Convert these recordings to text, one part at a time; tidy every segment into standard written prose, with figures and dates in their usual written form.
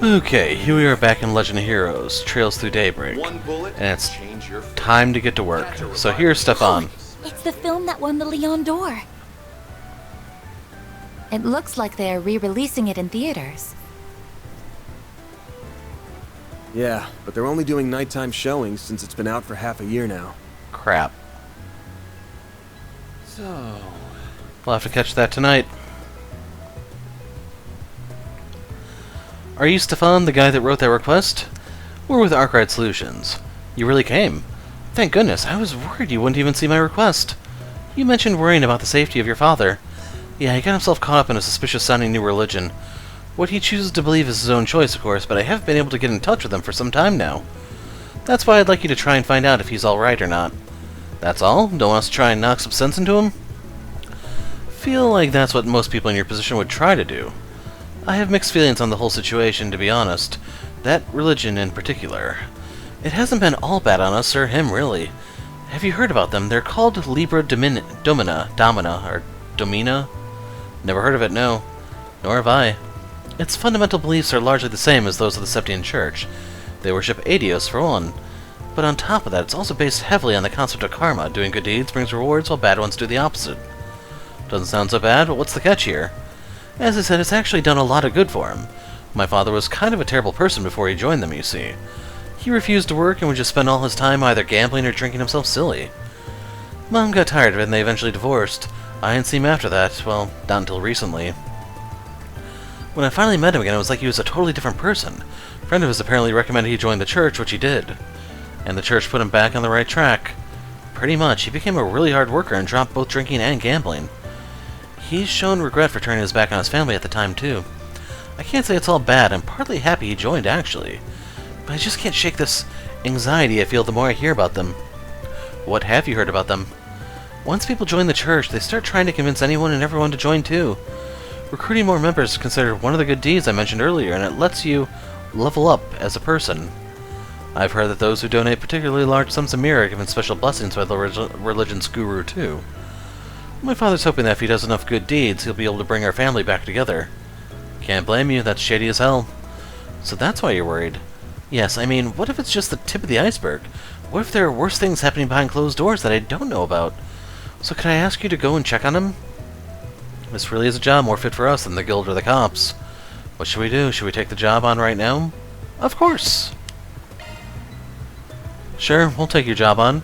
Okay, here we are back in Legend of Heroes, Trails Through Daybreak, and it's time to get to work. So here's Stefan. It's the film that won the Leon d'Or. It looks like they are re-releasing it in theaters. Yeah, but they're only doing nighttime showings since it's been out for half a year now. Crap. So, We'll have to catch that tonight. Are you Stefan, the guy that wrote that request? We're with Arkwright Solutions. You really came. Thank goodness, I was worried you wouldn't even see my request. You mentioned worrying about the safety of your father. Yeah, he got himself caught up in a suspicious-sounding new religion. What he chooses to believe is his own choice, of course, but I haven't been able to get in touch with him for some time now. That's why I'd like you to try and find out if he's alright or not. That's all? Don't want us to try and knock some sense into him? Feel like that's what most people in your position would try to do. I have mixed feelings on the whole situation, to be honest. That religion in particular. It hasn't been all bad on us, or him, really. Have you heard about them? They're called Libra Domina? Never heard of it, no. Nor have I. Its fundamental beliefs are largely the same as those of the Septian Church. They worship Adios, for one. But on top of that, it's also based heavily on the concept of karma. Doing good deeds brings rewards, while bad ones do the opposite. Doesn't sound so bad, but what's the catch here? As I said, it's actually done a lot of good for him. My father was kind of a terrible person before he joined them, you see. He refused to work and would just spend all his time either gambling or drinking himself silly. Mom got tired of it and they eventually divorced. I didn't see him after that, well, not until recently. When I finally met him again, it was like he was a totally different person. A friend of his apparently recommended he join the church, which he did. And the church put him back on the right track. Pretty much, he became a really hard worker and dropped both drinking and gambling. He's shown regret for turning his back on his family at the time, too. I can't say it's all bad. I'm partly happy he joined, actually. But I just can't shake this anxiety I feel the more I hear about them. What have you heard about them? Once people join the church, they start trying to convince anyone and everyone to join, too. Recruiting more members is considered one of the good deeds I mentioned earlier, and it lets you level up as a person. I've heard that those who donate particularly large sums of mirror are given special blessings by the religion's guru, too. My father's hoping that if he does enough good deeds, he'll be able to bring our family back together. Can't blame you, that's shady as hell. So that's why you're worried. Yes, I mean, what if it's just the tip of the iceberg? What if there are worse things happening behind closed doors that I don't know about? So can I ask you to go and check on him? This really is a job more fit for us than the guild or the cops. What should we do? Should we take the job on right now? Of course! Sure, we'll take your job on.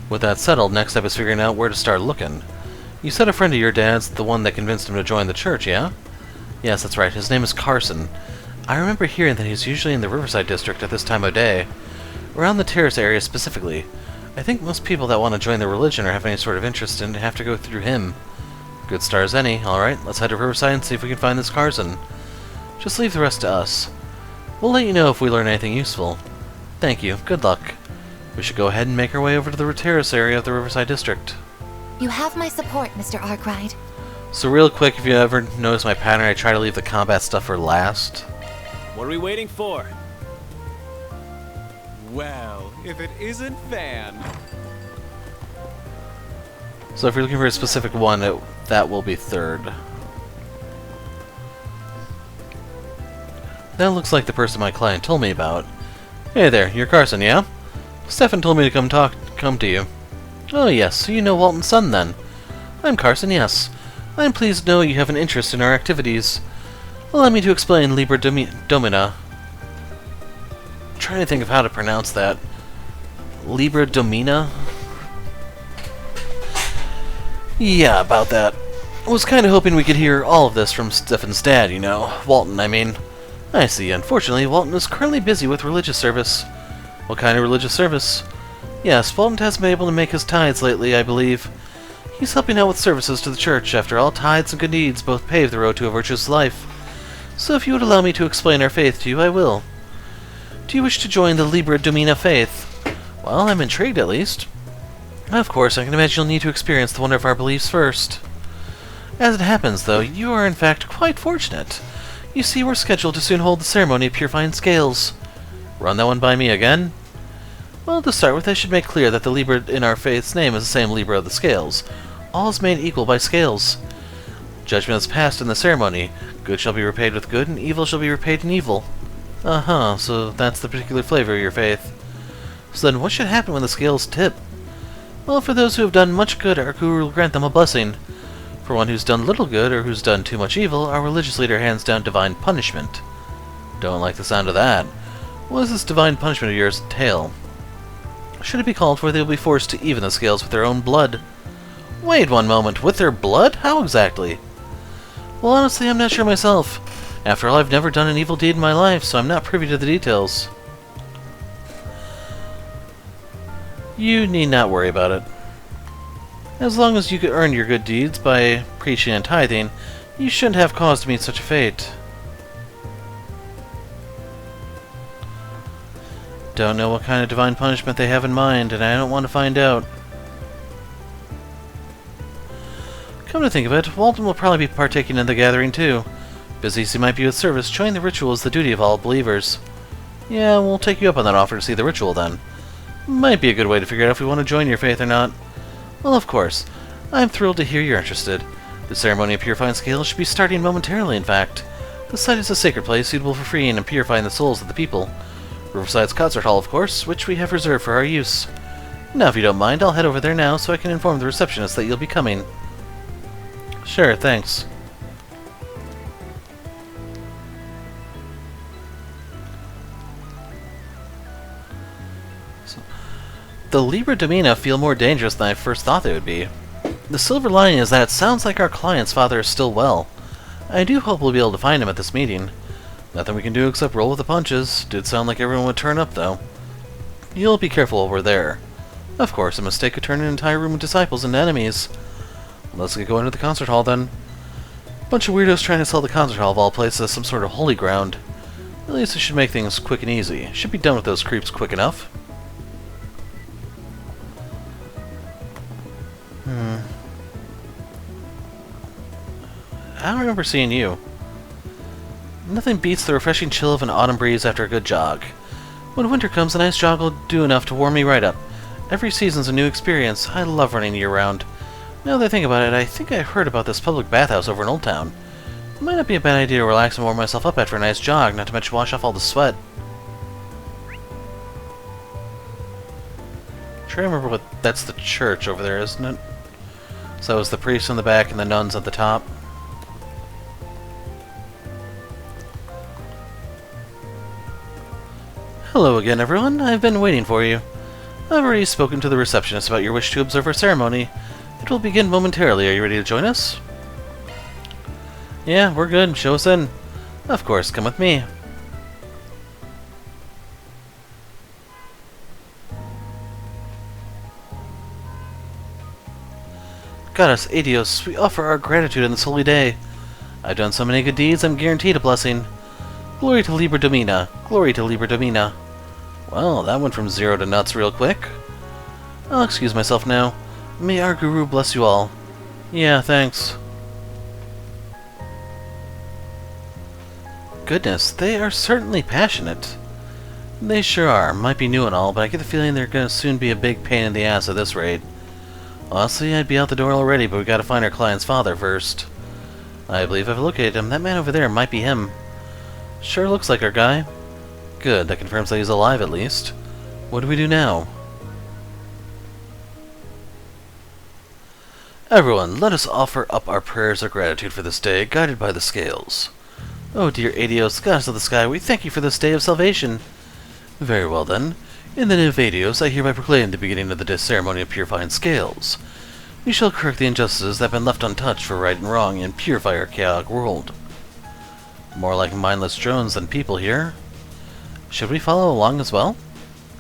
With that settled, next step is figuring out where to start looking. You said a friend of your dad's the one that convinced him to join the church, yeah? Yes, that's right. His name is Carson. I remember hearing that he's usually in the Riverside district at this time of day. Around the terrace area specifically. I think most people that want to join the religion or have any sort of interest in it have to go through him. Good start as any. Alright, let's head to Riverside and see if we can find this Carson. Just leave the rest to us. We'll let you know if we learn anything useful. Thank you. Good luck. We should go ahead and make our way over to the terrace area of the Riverside district. You have my support, Mr. Arkwright. So real quick, if you ever notice my pattern, I try to leave the combat stuff for last. what are we waiting for? Well, if it isn't Van. So if you're looking for a specific one, that will be third. That looks like the person my client told me about. Hey there, you're Carson, yeah? Stefan told me to come to you. Oh yes, so you know Walton's son then. I'm Carson, yes. I'm pleased to know you have an interest in our activities. Allow me to explain Libra Domina. I'm trying to think of how to pronounce that. Libra Domina? Yeah, about that. I was kind of hoping we could hear all of this from Stefan's dad, you know. Walton, I mean. I see. Unfortunately, Walton is currently busy with religious service. What kind of religious service? Yes, Walton hasn't been able to make his tithes lately, I believe. He's helping out with services to the church. After all, tithes and good deeds both pave the road to a virtuous life. So if you would allow me to explain our faith to you, I will. Do you wish to join the Libra Domina faith? Well, I'm intrigued at least. Of course, I can imagine you'll need to experience the wonder of our beliefs first. As it happens, though, you are in fact quite fortunate. You see, we're scheduled to soon hold the ceremony of purifying scales. Run that one by me again? Well, to start with, I should make clear that the Libra in our faith's name is the same Libra of the scales. All is made equal by scales. Judgment is passed in the ceremony. Good shall be repaid with good, and evil shall be repaid in evil. Uh-huh, so that's the particular flavor of your faith. So then what should happen when the scales tip? Well, for those who have done much good, our guru will grant them a blessing. For one who's done little good or who's done too much evil, our religious leader hands down divine punishment. Don't like the sound of that. What does this divine punishment of yours entail? Should it be called for, they will be forced to even the scales with their own blood. Wait one moment, with their blood? How exactly? Well, honestly, I'm not sure myself. After all, I've never done an evil deed in my life, so I'm not privy to the details. You need not worry about it. As long as you can earn your good deeds by preaching and tithing, you shouldn't have cause to meet such a fate. Don't know what kind of divine punishment they have in mind, and I don't want to find out. Come to think of it, Walton will probably be partaking in the gathering too. Busy as he might be with service, joining the ritual is the duty of all believers. Yeah, we'll take you up on that offer to see the ritual then. Might be a good way to figure out if we want to join your faith or not. Well, of course. I'm thrilled to hear you're interested. The ceremony of purifying scales should be starting momentarily, in fact. The site is a sacred place suitable for freeing and purifying the souls of the people. Riverside's concert hall, of course, which we have reserved for our use. Now, if you don't mind, I'll head over there now so I can inform the receptionist that you'll be coming. Sure, thanks. The Libra Domina feel more dangerous than I first thought they would be. The silver lining is that it sounds like our client's father is still well. I do hope we'll be able to find him at this meeting. Nothing we can do except roll with the punches. Did sound like everyone would turn up, though. You'll be careful while we're there. Of course, a mistake could turn an entire room of disciples into enemies. Let's get going to the concert hall, then. Bunch of weirdos trying to sell the concert hall of all places as some sort of holy ground. At least it should make things quick and easy. Should be done with those creeps quick enough. I don't remember seeing you. Nothing beats the refreshing chill of an autumn breeze after a good jog. When winter comes, a nice jog will do enough to warm me right up. Every season's a new experience. I love running year-round. Now that I think about it, I think I heard about this public bathhouse over in Old Town. It might not be a bad idea to relax and warm myself up after a nice jog, not to mention wash off all the sweat. I'm trying to remember what... That's the church over there, isn't it? So it's the priests in the back and the nuns at the top. Hello again, everyone. I've been waiting for you. I've already spoken to the receptionist about your wish to observe our ceremony. It will begin momentarily. Are you ready to join us? Yeah, we're good. Show us in. Of course, come with me. Goddess Adios, we offer our gratitude on this holy day. I've done so many good deeds, I'm guaranteed a blessing. Glory to Libra Domina. Glory to Libra Domina. Well, that went from 0 to nuts real quick. I'll excuse myself now. May our guru bless you all. Yeah, thanks. Goodness, they are certainly passionate. They sure are. Might be new and all, but I get the feeling they're gonna soon be a big pain in the ass at this rate. Honestly, I'd be out the door already, but we gotta find our client's father first. I believe I've located him. That man over there might be him. Sure looks like our guy. Good, that confirms that he's alive at least. What do we do now? Everyone, let us offer up our prayers of gratitude for this day, guided by the scales. Oh dear Adios, goddess of the sky, we thank you for this day of salvation. Very well then. In the name of Adios, I hereby proclaim the beginning of the ceremony of purifying scales. We shall correct the injustices that have been left untouched for right and wrong and purify our chaotic world. More like mindless drones than people here. Should we follow along as well?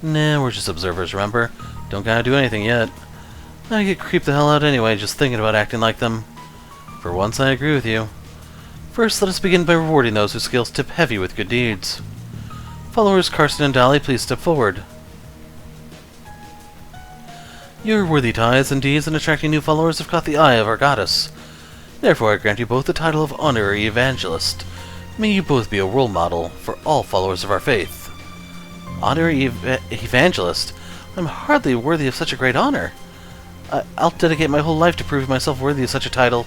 Nah, we're just observers, remember? Don't gotta do anything yet. I get creeped the hell out anyway, just thinking about acting like them. For once, I agree with you. First, let us begin by rewarding those whose scales tip heavy with good deeds. Followers Carson and Dolly, please step forward. Your worthy tithes and deeds in attracting new followers have caught the eye of our goddess. Therefore, I grant you both the title of honorary evangelist. May you both be a role model for all followers of our faith. Honorary evangelist? I'm hardly worthy of such a great honor. I'll dedicate my whole life to prove myself worthy of such a title.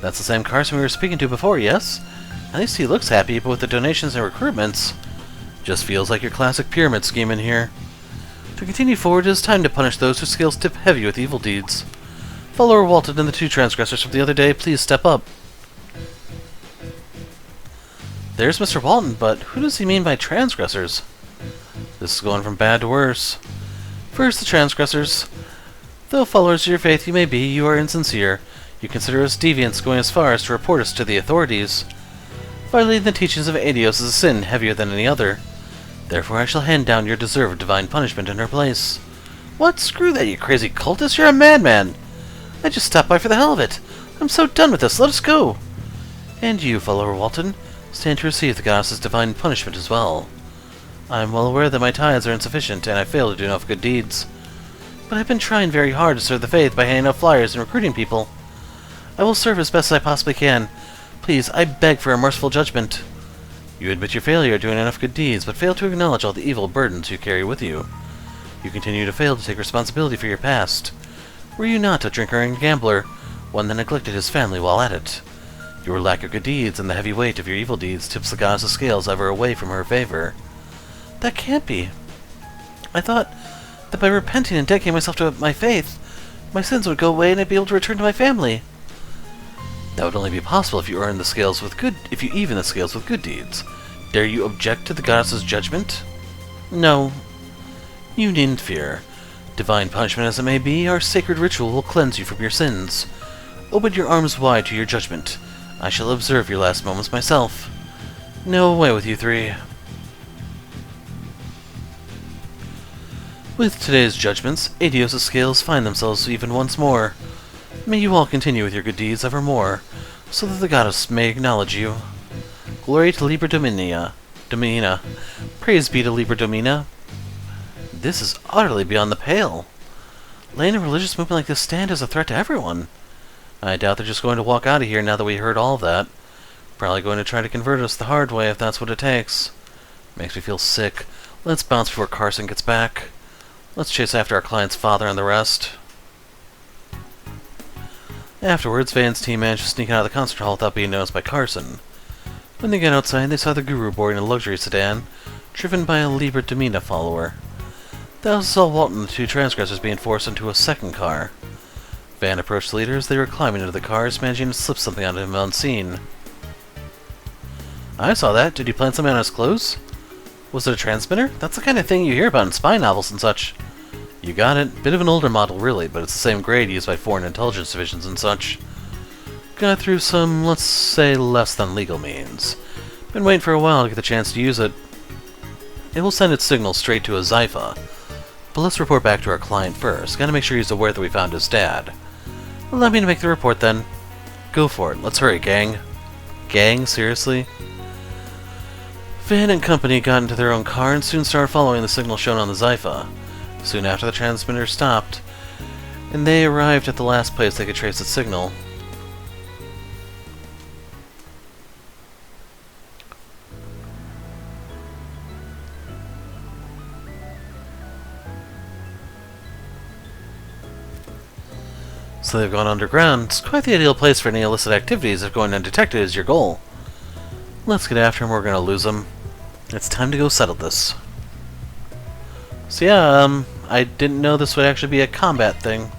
That's the same Carson we were speaking to before, yes? At least he looks happy, but with the donations and recruitments, Just feels like your classic pyramid scheme in here. To continue forward, it is time to punish those whose scales tip heavy with evil deeds. Follower Walton and the two transgressors from the other day, please step up. There's Mr. Walton, but who does he mean by transgressors? This is going from bad to worse. First, the transgressors. Though followers of your faith you may be, you are insincere. You consider us deviants, going as far as to report us to the authorities. Violating the teachings of Adios is a sin heavier than any other. Therefore I shall hand down your deserved divine punishment in her place. What? Screw that, you crazy cultist! You're a madman! I just stopped by for the hell of it. I'm so done with this. Let us go. And you, follower Walton, stand to receive the goddess's divine punishment as well. I am well aware that my tithes are insufficient, and I fail to do enough good deeds. But I've been trying very hard to serve the faith by handing out flyers and recruiting people. I will serve as best as I possibly can. Please, I beg for a merciful judgment. You admit your failure at doing enough good deeds, but fail to acknowledge all the evil burdens you carry with you. You continue to fail to take responsibility for your past. Were you not a drinker and gambler, one that neglected his family while at it? Your lack of good deeds and the heavy weight of your evil deeds tips the goddess's scales ever away from her favor. That can't be. I thought that by repenting and dedicating myself to my faith, my sins would go away and I'd be able to return to my family. That would only be possible if you even the scales with good deeds. Dare you object to the goddess's judgment? No. You needn't fear. Divine punishment as it may be, our sacred ritual will cleanse you from your sins. Open your arms wide to your judgment. I shall observe your last moments myself. No, away with you three. With today's judgments, Adios' scales find themselves even once more. May you all continue with your good deeds evermore, so that the goddess may acknowledge you. Glory to Liber Domina. Praise be to Liber Domina. This is utterly beyond the pale. Letting a religious movement like this stand as a threat to everyone. I doubt they're just going to walk out of here now that we heard all of that. Probably going to try to convert us the hard way if that's what it takes. Makes me feel sick. Let's bounce before Carson gets back. Let's chase after our client's father and the rest. Afterwards, Van's team managed to sneak out of the concert hall without being noticed by Carson. When they got outside, they saw the Guru boarding a luxury sedan, driven by a Liber Domina follower. They also saw Walton and the two transgressors being forced into a second car. Van approached the leader as they were climbing into the cars, managing to slip something onto him unseen. I saw that. Did you plant something on his clothes? Was it a transmitter? That's the kind of thing you hear about in spy novels and such. You got it. Bit of an older model, really, but it's the same grade used by foreign intelligence divisions and such. Got through some, let's say, less than legal means. Been waiting for a while to get the chance to use it. It will send its signal straight to a Zypha. But let's report back to our client first. Gotta make sure he's aware that we found his dad. Allow me to make the report then. Go for it. Let's hurry, gang. Gang? Seriously? Van and company got into their own car and soon started following the signal shown on the Zypha. Soon after, the transmitter stopped, and they arrived at the last place they could trace its signal. So they've gone underground. It's quite the ideal place for any illicit activities if going undetected is your goal. Let's get after him, we're gonna lose him. It's time to go settle this. So yeah, I didn't know this would actually be a combat thing.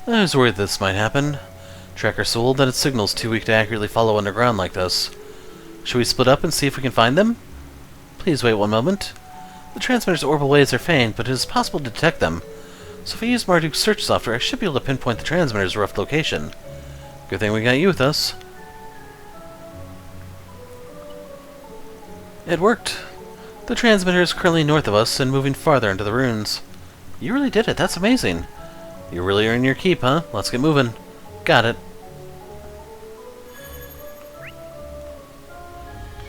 I was worried this might happen. Tracker so old that its signal's too weak to accurately follow underground like this. Should we split up and see if we can find them? Please wait one moment. The transmitter's orbital waves are faint, but it is possible to detect them. So if I use Marduk's search software, I should be able to pinpoint the transmitter's rough location. Good thing we got you with us. It worked. The transmitter is currently north of us and moving farther into the ruins. You really did it. That's amazing. You really earned your keep, huh? Let's get moving. Got it.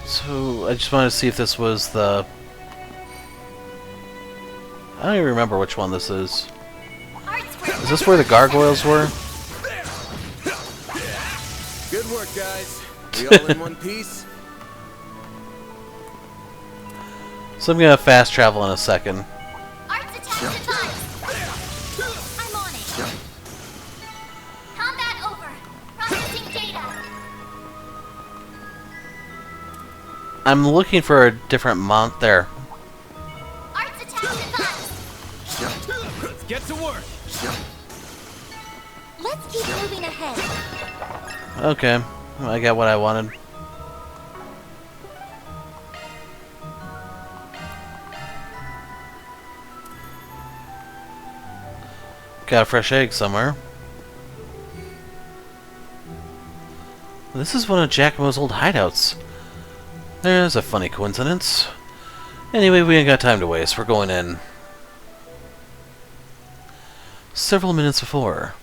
So, I just wanted to see if this was the... I don't even remember which one this is. Is this where the gargoyles were? Good work, guys. We all in one piece? So I'm gonna fast travel in a second. Arts attack device. I'm on it. Combat over. Processing data. I'm looking for a different mount there. Arts attack advised. Let's get to work. Let's keep moving ahead. Okay, I got what I wanted. Got a fresh egg somewhere. This is one of Giacomo's old hideouts. There's a funny coincidence. Anyway, we ain't got time to waste. We're going in. Several minutes before.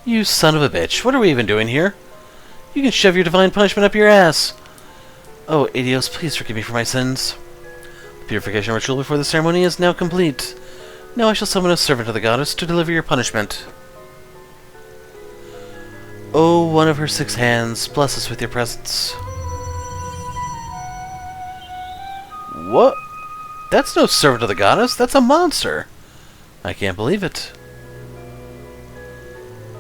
You son of a bitch. What are we even doing here? You can shove your divine punishment up your ass. Oh, Adios, please forgive me for my sins. The purification ritual before the ceremony is now complete. Now I shall summon a servant of the goddess to deliver your punishment. Oh, one of her 6 hands, bless us with your presence. What? That's no servant of the goddess, that's a monster. I can't believe it.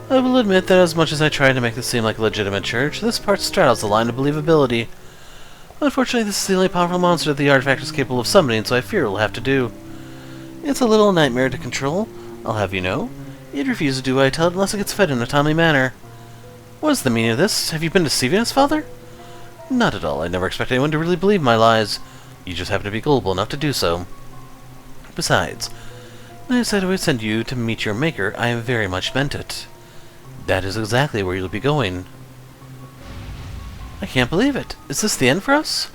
I will admit that as much as I try to make this seem like a legitimate church, this part straddles the line of believability. Unfortunately, this is the only powerful monster that the artifact is capable of summoning, so I fear it will have to do. It's a little nightmare to control, I'll have you know. It refuses to do what I tell it unless it gets fed in a timely manner. What is the meaning of this? Have you been deceiving us, Father? Not at all. I never expect anyone to really believe my lies. You just happen to be gullible enough to do so. Besides, when I said I would send you to meet your maker, I very much meant it. That is exactly where you'll be going. I can't believe it. Is this the end for us?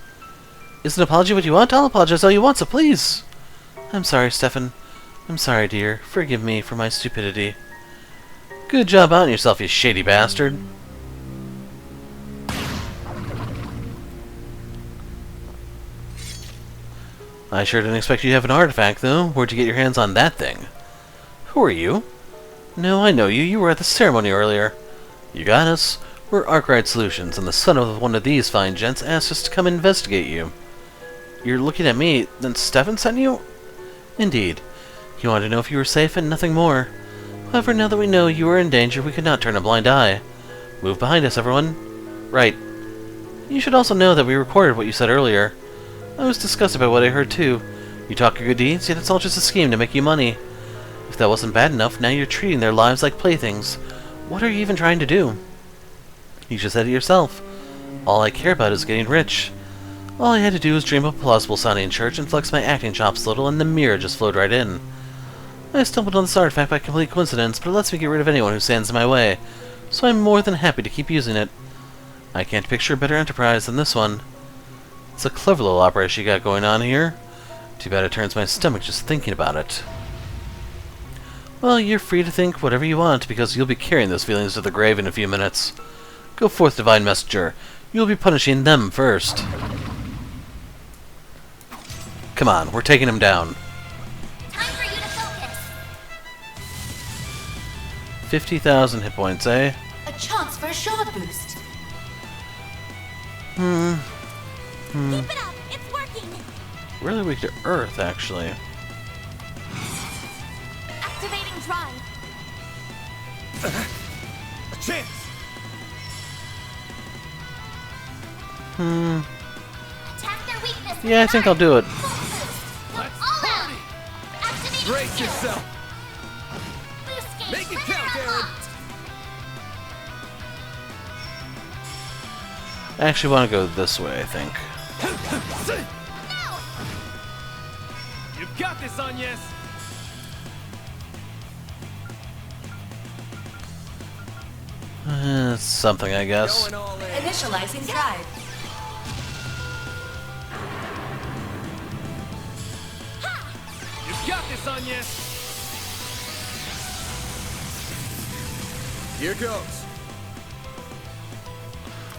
Is an apology what you want? I'll apologize all you want, so please. I'm sorry, Stefan. I'm sorry, dear. Forgive me for my stupidity. Good job on yourself, you shady bastard. I sure didn't expect you to have an artifact, though. Where'd you get your hands on that thing? Who are you? No, I know you. You were at the ceremony earlier. You got us. We're Arkwright Solutions, and the son of one of these fine gents asked us to come investigate you. You're looking at me, then Stefan sent you? Indeed. He wanted to know if you were safe and nothing more. However, now that we know you are in danger, we could not turn a blind eye. Move behind us, everyone. Right. You should also know that we recorded what you said earlier. I was disgusted by what I heard, too. You talk your good deeds, yet it's all just a scheme to make you money. If that wasn't bad enough, now you're treating their lives like playthings. What are you even trying to do? You just said it yourself. All I care about is getting rich. All I had to do was dream up a plausible-sounding church and flex my acting chops a little, and the mirror just flowed right in. I stumbled on this artifact by complete coincidence, but it lets me get rid of anyone who stands in my way, so I'm more than happy to keep using it. I can't picture a better enterprise than this one. It's a clever little operation you got going on here. Too bad it turns my stomach just thinking about it. Well, you're free to think whatever you want, because you'll be carrying those feelings to the grave in a few minutes. Go forth, Divine Messenger. You'll be punishing them first. Come on, we're taking him down. Time for you to focus. 50,000 hit points, eh? A chance for a shot boost. Keep it up. It's working. Really weak to Earth, actually. Activating drive. A chance! Attack their weakness. Yeah, I think I'll do it. Full boost. Go all out. Activating Brace skill. yourself! Boost gauge. Make it limiter count, Aaron. unlocked. I actually want to go this way, I think. No. You've got this, Agnes. It's something, I guess. Going all in. Initializing drive. You've got this, Agnes. Here goes.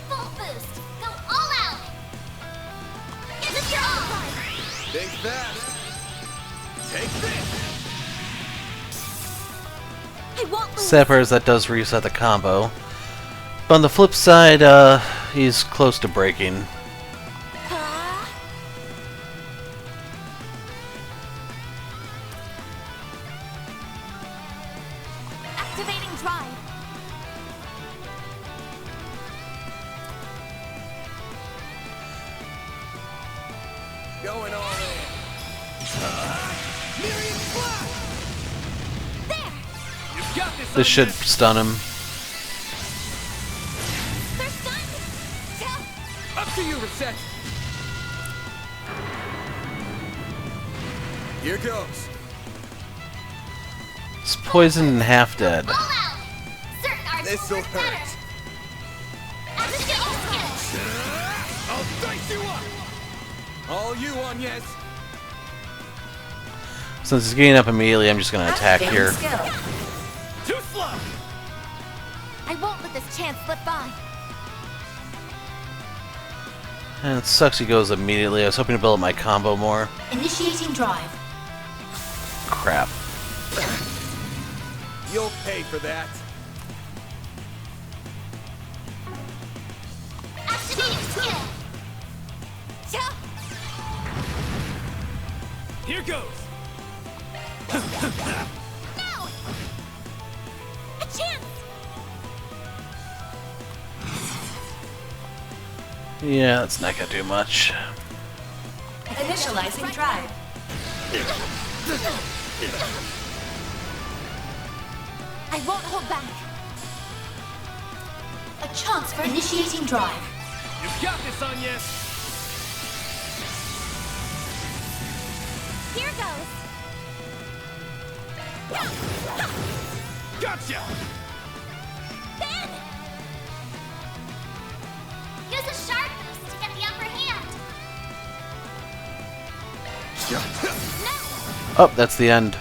Full boost. Go all out. Give it your all. Think fast. Take this. I won't lose. Sappers, that does reset the combo. But on the flip side, he's close to breaking. Ah. Activating drive. Going all in. Myriad Flash! There! You've got this, This should Onyx! stun him. They're stunned! Tell! Up to you, Reset! Here goes. It's poisoned and half dead. All out! Certain arts This'll will work better! hurt. Activating skill! I'll dice you up! All you, Onyes. Since he's getting up immediately, I'm just gonna attack here. Too slow! I won't let this chance slip by. And it sucks he goes immediately. I was hoping to build up my combo more. Initiating drive. Crap. You'll pay for that. Activating skill! Tell! Here goes! No! A chance! Yeah, that's not gonna do much. Initializing drive. I won't hold back. A chance for initiating drive. You've got this, Onyes! Here goes. Gotcha! Ben! Use a sharp boost to get the upper hand. No! Oh, that's the end.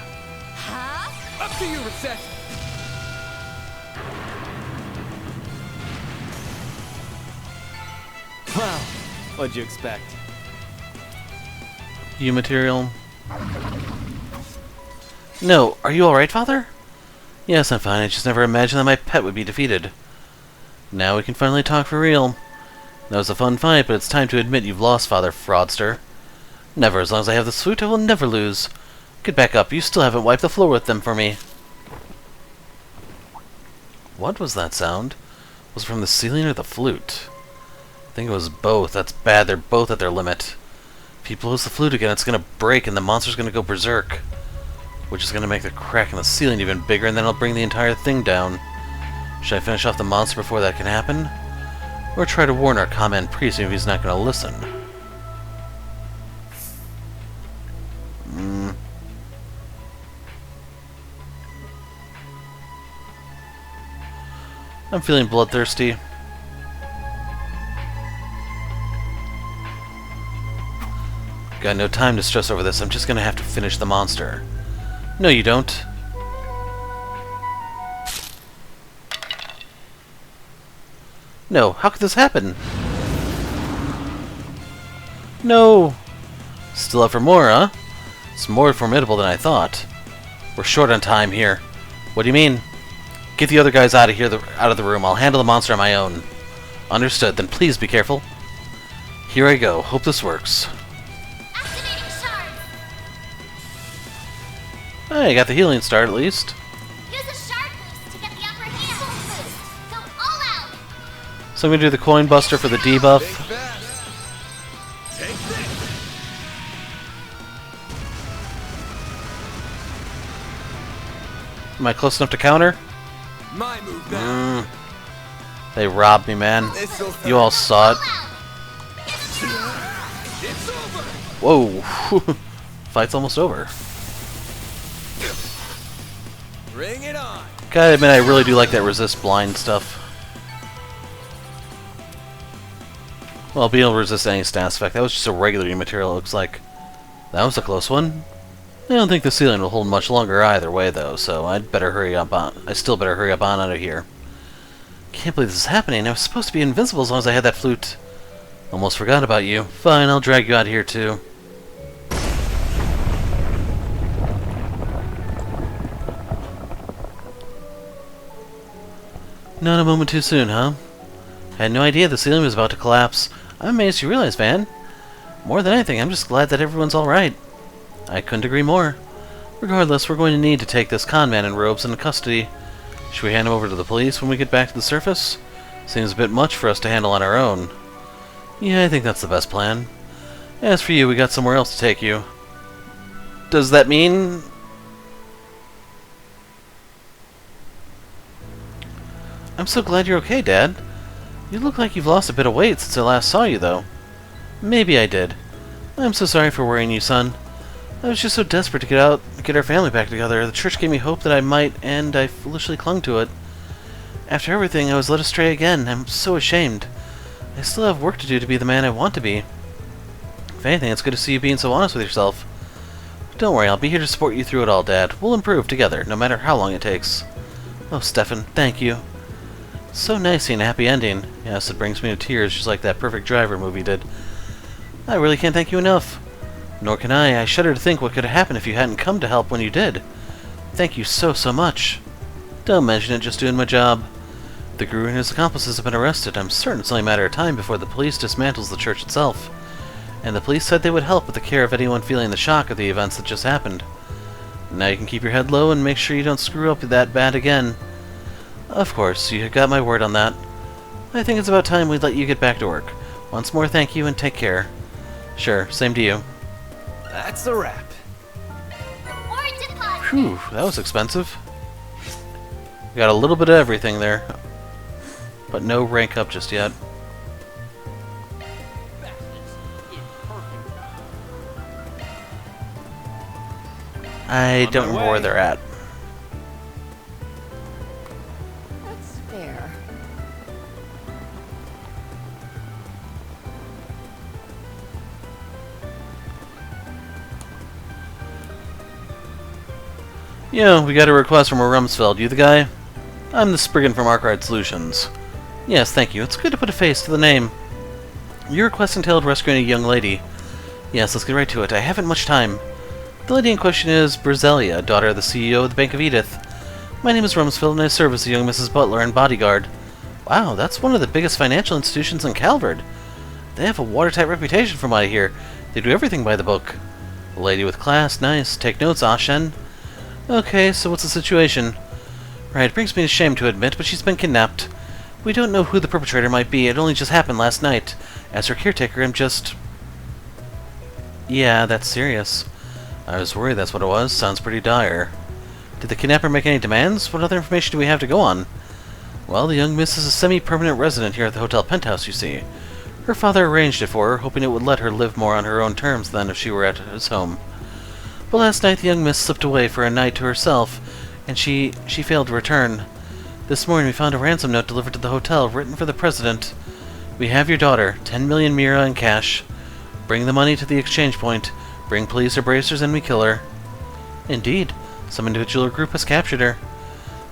Huh? Up to you, Reset! Wow, what'd you expect? You material. No, are you alright, Father? Yes, I'm fine. I just never imagined that my pet would be defeated. Now we can finally talk for real. That was a fun fight, but it's time to admit you've lost, Father Fraudster. Never. As long as I have this flute, I will never lose. Get back up. You still haven't wiped the floor with them for me. What was that sound? Was it from the ceiling or the flute? I think it was both. That's bad. They're both at their limit. If he blows the flute again, it's gonna break and the monster's gonna go berserk. Which is gonna make the crack in the ceiling even bigger, and then it'll bring the entire thing down. Should I finish off the monster before that can happen? Or try to warn our command priest if he's not gonna listen? I'm feeling bloodthirsty. Got no time to stress over this. I'm just gonna have to finish the monster. No, you don't. No, how could this happen? No! Still up for more, huh? It's more formidable than I thought. We're short on time here. What do you mean? Get the other guys out of here, out of the room. I'll handle the monster on my own. Understood. Then please be careful. Here I go. Hope this works. Activating shard. I got the healing start at least. Use a shard boost to get the upper hand. Full boost. Go all out. So I'm gonna do the coin buster for the debuff. Big fast. Take this. Am I close enough to counter? My move now. They robbed me, man. This'll hurt. You all saw it. All out. It's over. Whoa. Fight's almost over. Bring it on. Gotta admit, I really do like that resist blind stuff. Well, being able to resist any stats effect. That was just a regular material, it looks like. That was a close one. I don't think the ceiling will hold much longer either way, though, so I'd better hurry up on. I still better hurry up on out of here. Can't believe this is happening. I was supposed to be invincible as long as I had that flute. Almost forgot about you. Fine, I'll drag you out here, too. Not a moment too soon, huh? Had no idea the ceiling was about to collapse. I'm amazed you realized, Van. More than anything, I'm just glad that everyone's alright. I couldn't agree more. Regardless, we're going to need to take this con man in robes into custody. Should we hand him over to the police when we get back to the surface? Seems a bit much for us to handle on our own. Yeah, I think that's the best plan. As for you, we got somewhere else to take you. Does that mean... I'm so glad you're okay, Dad. You look like you've lost a bit of weight since I last saw you, though. Maybe I did. I'm so sorry for worrying you, son. I was just so desperate to get our family back together. The church gave me hope that I might, and I foolishly clung to it. After everything, I was led astray again. I'm so ashamed. I still have work to do to be the man I want to be. If anything, it's good to see you being so honest with yourself. Don't worry, I'll be here to support you through it all, Dad. We'll improve together, no matter how long it takes. Oh, Stefan, thank you. So nice seeing a happy ending. Yes, it brings me to tears, just like that Perfect Driver movie did. I really can't thank you enough. Nor can I. I shudder to think what could have happened if you hadn't come to help when you did. Thank you so, so much. Don't mention it, just doing my job. The guru and his accomplices have been arrested. I'm certain it's only a matter of time before the police dismantles the church itself. And the police said they would help with the care of anyone feeling the shock of the events that just happened. Now you can keep your head low and make sure you don't screw up that bad again. Of course, you got my word on that. I think it's about time we let you get back to work. Once more, thank you and take care. Sure, same to you. That's a wrap. Reward deposit. Whew, that was expensive. We got a little bit of everything there. But no rank up just yet. I don't remember where they're at. That's fair. Yeah, we got a request from a Rumsfeld. You the guy? I'm the Spriggan from Arkwright Solutions. Yes, thank you. It's good to put a face to the name. Your request entailed rescuing a young lady. Yes, let's get right to it. I haven't much time. The lady in question is Brizelia, daughter of the CEO of the Bank of Edith. My name is Rumsfeld, and I serve as the young Mrs. Butler and bodyguard. Wow, that's one of the biggest financial institutions in Calvard. They have a watertight reputation from what I hear. They do everything by the book. A lady with class, nice. Take notes, Ashen. Okay, so what's the situation? Right, it brings me to shame to admit, but she's been kidnapped. We don't know who the perpetrator might be. It only just happened last night. As her caretaker, I'm just... Yeah, that's serious. I was worried that's what it was. Sounds pretty dire. Did the kidnapper make any demands? What other information do we have to go on? Well, the young miss is a semi-permanent resident here at the Hotel Penthouse, you see. Her father arranged it for her, hoping it would let her live more on her own terms than if she were at his home. But last night the young miss slipped away for a night to herself, and she failed to return. This morning we found a ransom note delivered to the hotel, written for the president. We have your daughter, 10 million mira in cash. Bring the money to the exchange point. Bring police or bracers and we kill her. Indeed, some individual or group has captured her.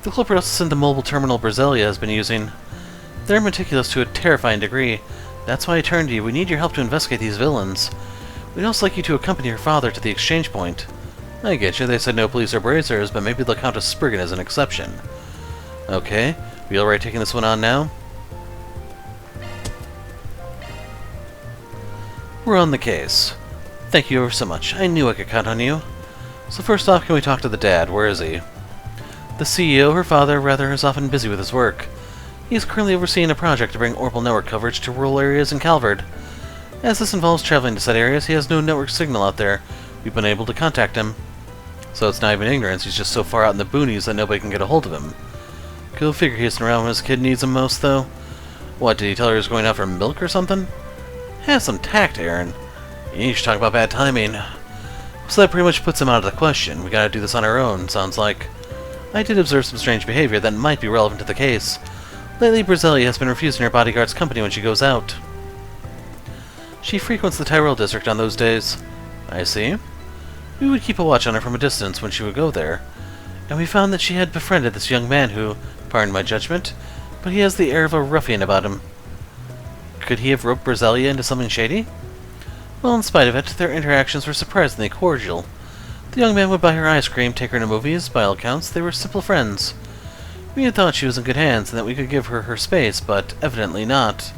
The culprit also sent the mobile terminal Brizelia has been using. They're meticulous to a terrifying degree. That's why I turned to you. We need your help to investigate these villains. We'd also like you to accompany her father to the exchange point. I get you, they said no police or bracers, but maybe they'll count a Spriggan as an exception. Okay, we alright taking this one on now? We're on the case. Thank you ever so much. I knew I could count on you. So first off, can we talk to the dad? Where is he? The CEO, her father, rather, is often busy with his work. He is currently overseeing a project to bring orbital network coverage to rural areas in Calvard. As this involves traveling to said areas, he has no network signal out there. We've been able to contact him. So it's not even ignorance, he's just so far out in the boonies that nobody can get a hold of him. Go figure he isn't around when his kid needs him most, though. What, did he tell her he was going out for milk or something? Have some tact, Aaron. You should talk about bad timing. So that pretty much puts him out of the question. We gotta do this on our own, sounds like. I did observe some strange behavior that might be relevant to the case. Lately, Brizelia has been refusing her bodyguard's company when she goes out. She frequents the Tyrell district on those days. I see. We would keep a watch on her from a distance when she would go there. And we found that she had befriended this young man who, pardon my judgment, but he has the air of a ruffian about him. Could he have roped Brizelia into something shady? Well, in spite of it, their interactions were surprisingly cordial. The young man would buy her ice cream, take her to movies. By all accounts, they were simple friends. We had thought she was in good hands and that we could give her her space, but evidently not.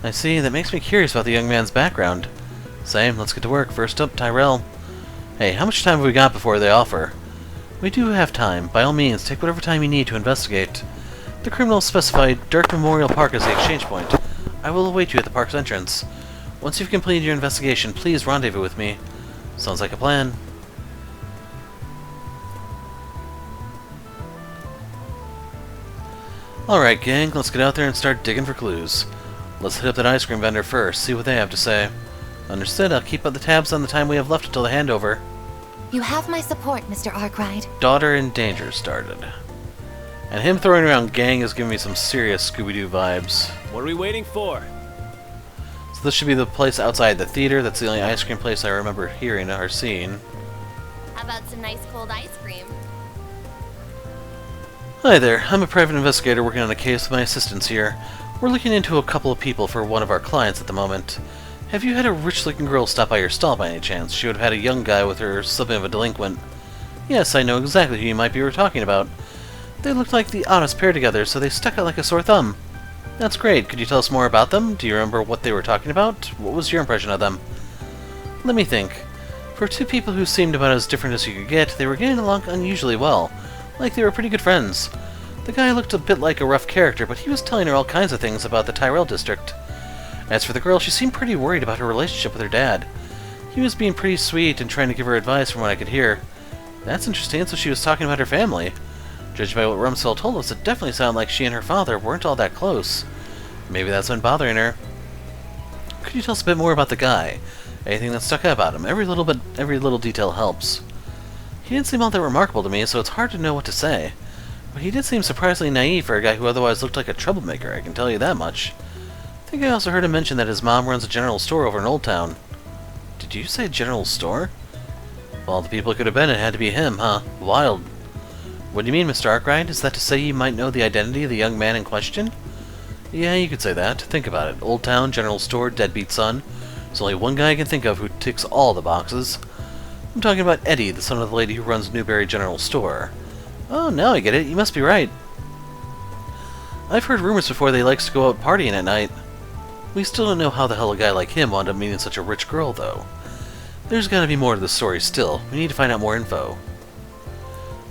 I see, that makes me curious about the young man's background. Same, let's get to work. First up, Tyrell. Hey, how much time have we got before they offer? We do have time. By all means, take whatever time you need to investigate. The criminal specified Dirk Memorial Park as the exchange point. I will await you at the park's entrance. Once you've completed your investigation, please rendezvous with me. Sounds like a plan. Alright, gang, let's get out there and start digging for clues. Let's hit up that ice cream vendor first, see what they have to say. Understood, I'll keep up the tabs on the time we have left until the handover. You have my support, Mr. Arkwright. Daughter in danger started. And him throwing around gang is giving me some serious Scooby-Doo vibes. What are we waiting for? So this should be the place outside the theater. That's the only ice cream place I remember hearing or seeing. How about some nice cold ice cream? Hi there, I'm a private investigator working on a case with my assistants here. We're looking into a couple of people for one of our clients at the moment. Have you had a rich-looking girl stop by your stall by any chance? She would have had a young guy with her, something of a delinquent. Yes, I know exactly who you might be talking about. They looked like the oddest pair together, so they stuck out like a sore thumb. That's great. Could you tell us more about them? Do you remember what they were talking about? What was your impression of them? Let me think. For two people who seemed about as different as you could get, they were getting along unusually well. Like they were pretty good friends. The guy looked a bit like a rough character, but he was telling her all kinds of things about the Tyrell district. As for the girl, she seemed pretty worried about her relationship with her dad. He was being pretty sweet and trying to give her advice from what I could hear. That's interesting, so she was talking about her family. Judged by what Rumsfeld told us, it definitely sounded like she and her father weren't all that close. Maybe that's been bothering her. Could you tell us a bit more about the guy? Anything that stuck out about him? Every little detail helps. He didn't seem all that remarkable to me, so it's hard to know what to say. But he did seem surprisingly naive for a guy who otherwise looked like a troublemaker, I can tell you that much. I think I also heard him mention that his mom runs a general store over in Old Town. Did you say general store? Of all the people it could have been, it had to be him, huh? Wild. What do you mean, Mr. Arkwright? Is that to say you might know the identity of the young man in question? Yeah, you could say that. Think about it. Old Town, general store, deadbeat son. There's only one guy I can think of who ticks all the boxes. I'm talking about Eddie, the son of the lady who runs Newberry General Store. Oh, now I get it. You must be right. I've heard rumors before that he likes to go out partying at night. We still don't know how the hell a guy like him wound up meeting such a rich girl, though. There's gotta be more to the story still. We need to find out more info.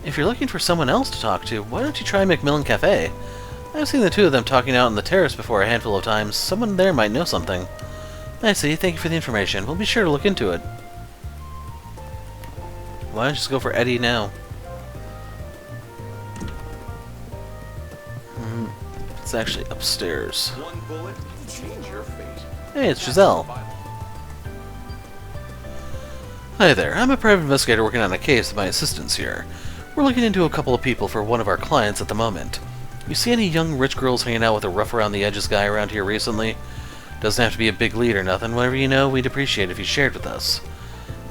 If you're looking for someone else to talk to, why don't you try Macmillan Cafe? I've seen the two of them talking out on the terrace before a handful of times. Someone there might know something. I see. Thank you for the information. We'll be sure to look into it. Why don't you just go for Eddie now? It's actually upstairs. One bullet, change your fate. Hey, it's Giselle. Hi there. I'm a private investigator working on a case with my assistants here. We're looking into a couple of people for one of our clients at the moment. You see any young rich girls hanging out with a rough-around-the-edges guy around here recently? Doesn't have to be a big lead or nothing. Whatever you know, we'd appreciate if you shared with us.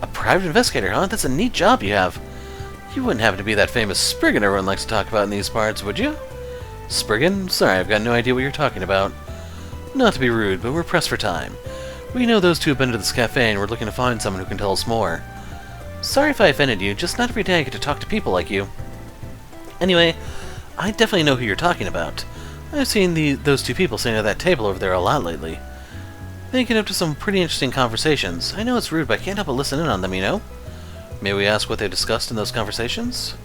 A private investigator, huh? That's a neat job you have. You wouldn't happen to be that famous Spriggan everyone likes to talk about in these parts, would you? Spriggan? Sorry, I've got no idea what you're talking about. Not to be rude, but we're pressed for time. We know those two have been to this cafe and we're looking to find someone who can tell us more. Sorry if I offended you, just not every day I get to talk to people like you. Anyway, I definitely know who you're talking about. I've seen those two people sitting at that table over there a lot lately. They get up to some pretty interesting conversations. I know it's rude, but I can't help but listen in on them, you know? May we ask what they discussed in those conversations?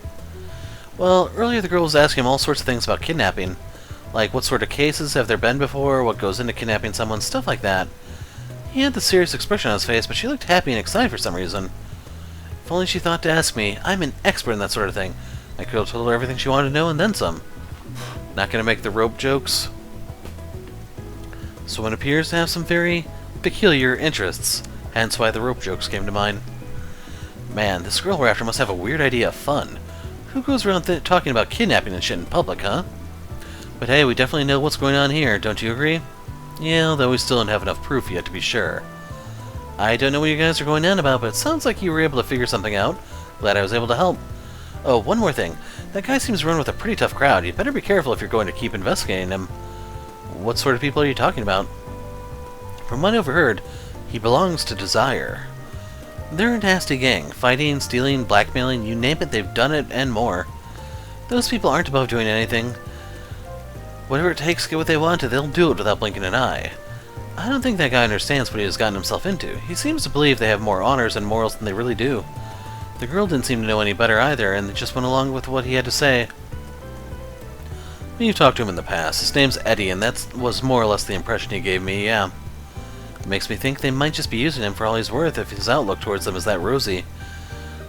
Well, earlier the girl was asking him all sorts of things about kidnapping. Like, what sort of cases have there been before, what goes into kidnapping someone, stuff like that. He had the serious expression on his face, but she looked happy and excited for some reason. If only she thought to ask me. I'm an expert in that sort of thing. I could have told her everything she wanted to know and then some. Not gonna make the rope jokes. Someone appears to have some very peculiar interests, hence why the rope jokes came to mind. Man, this girl we're after must have a weird idea of fun. Who goes around talking about kidnapping and shit in public, huh? But hey, we definitely know what's going on here, don't you agree? Yeah, although we still don't have enough proof yet to be sure. I don't know what you guys are going on about, but it sounds like you were able to figure something out. Glad I was able to help. Oh, one more thing. That guy seems to run with a pretty tough crowd. You better be careful if you're going to keep investigating him. What sort of people are you talking about? From what I overheard, he belongs to Desire. They're a nasty gang. Fighting, stealing, blackmailing, you name it, they've done it, and more. Those people aren't above doing anything. Whatever it takes to get what they want, they'll do it without blinking an eye. I don't think that guy understands what he has gotten himself into. He seems to believe they have more honors and morals than they really do. The girl didn't seem to know any better either, and just went along with what he had to say. You've talked to him in the past. His name's Eddie, and that was more or less the impression he gave me, yeah. makes me think they might just be using him for all he's worth if his outlook towards them is that rosy.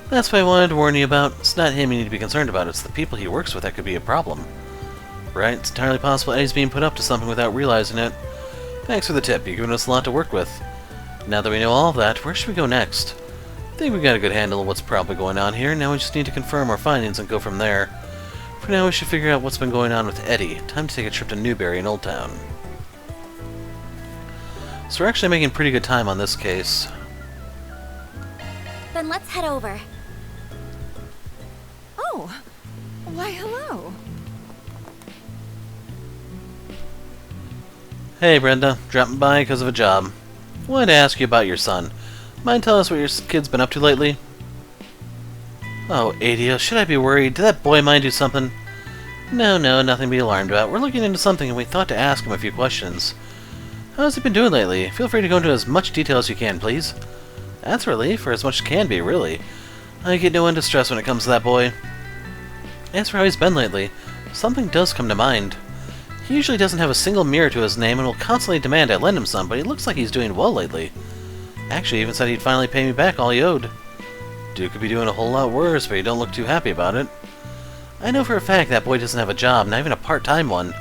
That's what I wanted to warn you about. It's not him you need to be concerned about, it's the people he works with that could be a problem. Right? It's entirely possible Eddie's being put up to something without realizing it. Thanks for the tip, you've given us a lot to work with. Now that we know all of that, where should we go next? I think we got a good handle on what's probably going on here, now we just need to confirm our findings and go from there. For now, we should figure out what's been going on with Eddie. Time to take a trip to Newberry in Old Town. So we're actually making pretty good time on this case. Then let's head over. Oh, why hello. Hey Brenda, dropping by because of a job. Wanted to ask you about your son. Mind telling us what your kid's been up to lately? Oh, Edith, should I be worried? Did that boy mind do something? No, nothing to be alarmed about. We're looking into something and we thought to ask him a few questions. How's he been doing lately? Feel free to go into as much detail as you can, please. That's a relief, or as much as can be, really. I get no end of stress when it comes to that boy. As for how he's been lately, something does come to mind. He usually doesn't have a single mirror to his name and will constantly demand I lend him some, but he looks like he's doing well lately. Actually, even said he'd finally pay me back all he owed. Dude could be doing a whole lot worse, but you don't look too happy about it. I know for a fact that boy doesn't have a job, not even a part-time one.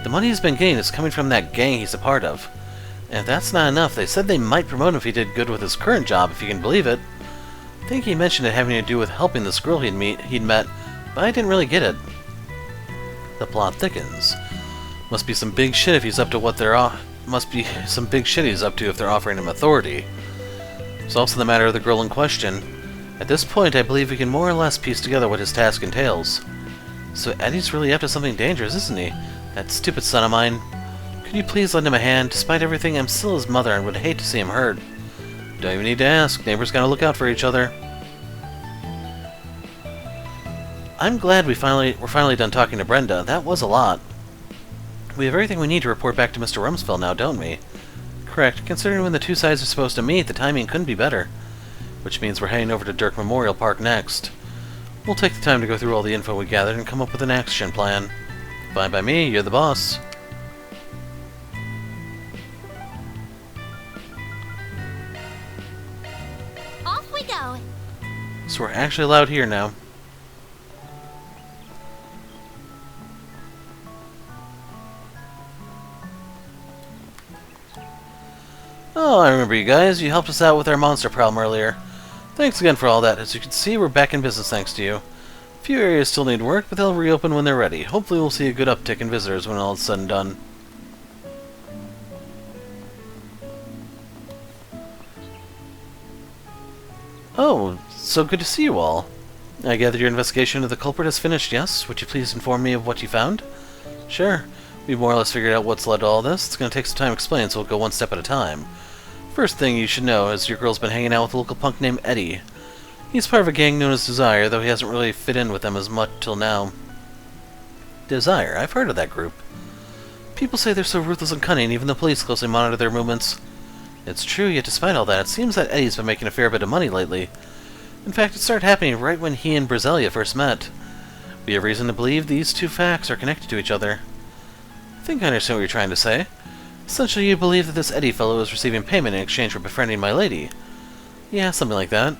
The money he's been getting is coming from that gang he's a part of. And if that's not enough, they said they might promote him if he did good with his current job, if you can believe it. I think he mentioned it having to do with helping this girl he'd met, but I didn't really get it. The plot thickens. Must be some big shit if he's up to what they're must be some big shit he's up to if they're offering him authority. It's also the matter of the girl in question. At this point, I believe we can more or less piece together what his task entails. So Eddie's really up to something dangerous, isn't he? That stupid son of mine. Could you please lend him a hand? Despite everything, I'm still his mother and would hate to see him hurt. Don't even need to ask. Neighbors gotta look out for each other. I'm glad we're finally done talking to Brenda. That was a lot. We have everything we need to report back to Mr. Rumsfeld now, don't we? Correct. Considering when the two sides are supposed to meet, the timing couldn't be better. Which means we're heading over to Dirk Memorial Park next. We'll take the time to go through all the info we gathered and come up with an action plan. Fine by me, you're the boss. Off we go. So we're actually allowed here now. Oh, I remember you guys. You helped us out with our monster problem earlier. Thanks again for all that. As you can see, we're back in business thanks to you. A few areas still need work, but they'll reopen when they're ready. Hopefully we'll see a good uptick in visitors when all is said and done. Oh, so good to see you all. I gather your investigation of the culprit has finished, yes? Would you please inform me of what you found? Sure. We've more or less figured out what's led to all this. It's going to take some time to explain, so we'll go one step at a time. First thing you should know is your girl's been hanging out with a local punk named Eddie. He's part of a gang known as Desire, though he hasn't really fit in with them as much till now. Desire? I've heard of that group. People say they're so ruthless and cunning, even the police closely monitor their movements. It's true, yet despite all that, it seems that Eddie's been making a fair bit of money lately. In fact, it started happening right when he and Brazelia first met. We have reason to believe these two facts are connected to each other. I think I understand what you're trying to say. Essentially, you believe that this Eddie fellow is receiving payment in exchange for befriending my lady. Yeah, something like that.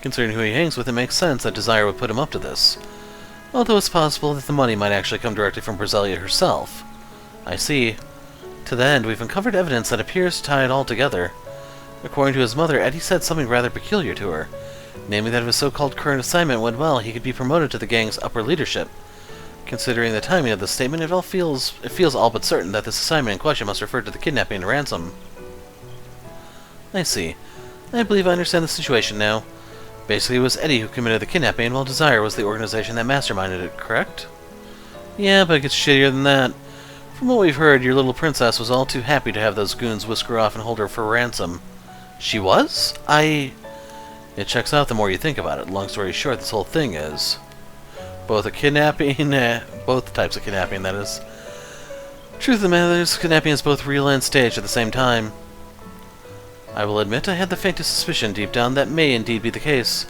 Considering who he hangs with, it makes sense that Desire would put him up to this. Although it's possible that the money might actually come directly from Brazelia herself. I see. To that end, we've uncovered evidence that appears to tie it all together. According to his mother, Eddie said something rather peculiar to her, namely that if his so-called current assignment went well, he could be promoted to the gang's upper leadership. Considering the timing of this statement, it feels all but certain that this assignment in question must refer to the kidnapping and ransom. I see. I believe I understand the situation now. Basically, it was Eddie who committed the kidnapping, while Desire was the organization that masterminded it, correct? Yeah, but it gets shittier than that. From what we've heard, your little princess was all too happy to have those goons whisk her off and hold her for ransom. She was? It checks out the more you think about it. Long story short, this whole thing is both a kidnapping, both types of kidnapping, that is. Truth of the matter is, kidnapping is both real and staged at the same time. I will admit I had the faintest suspicion deep down that may indeed be the case.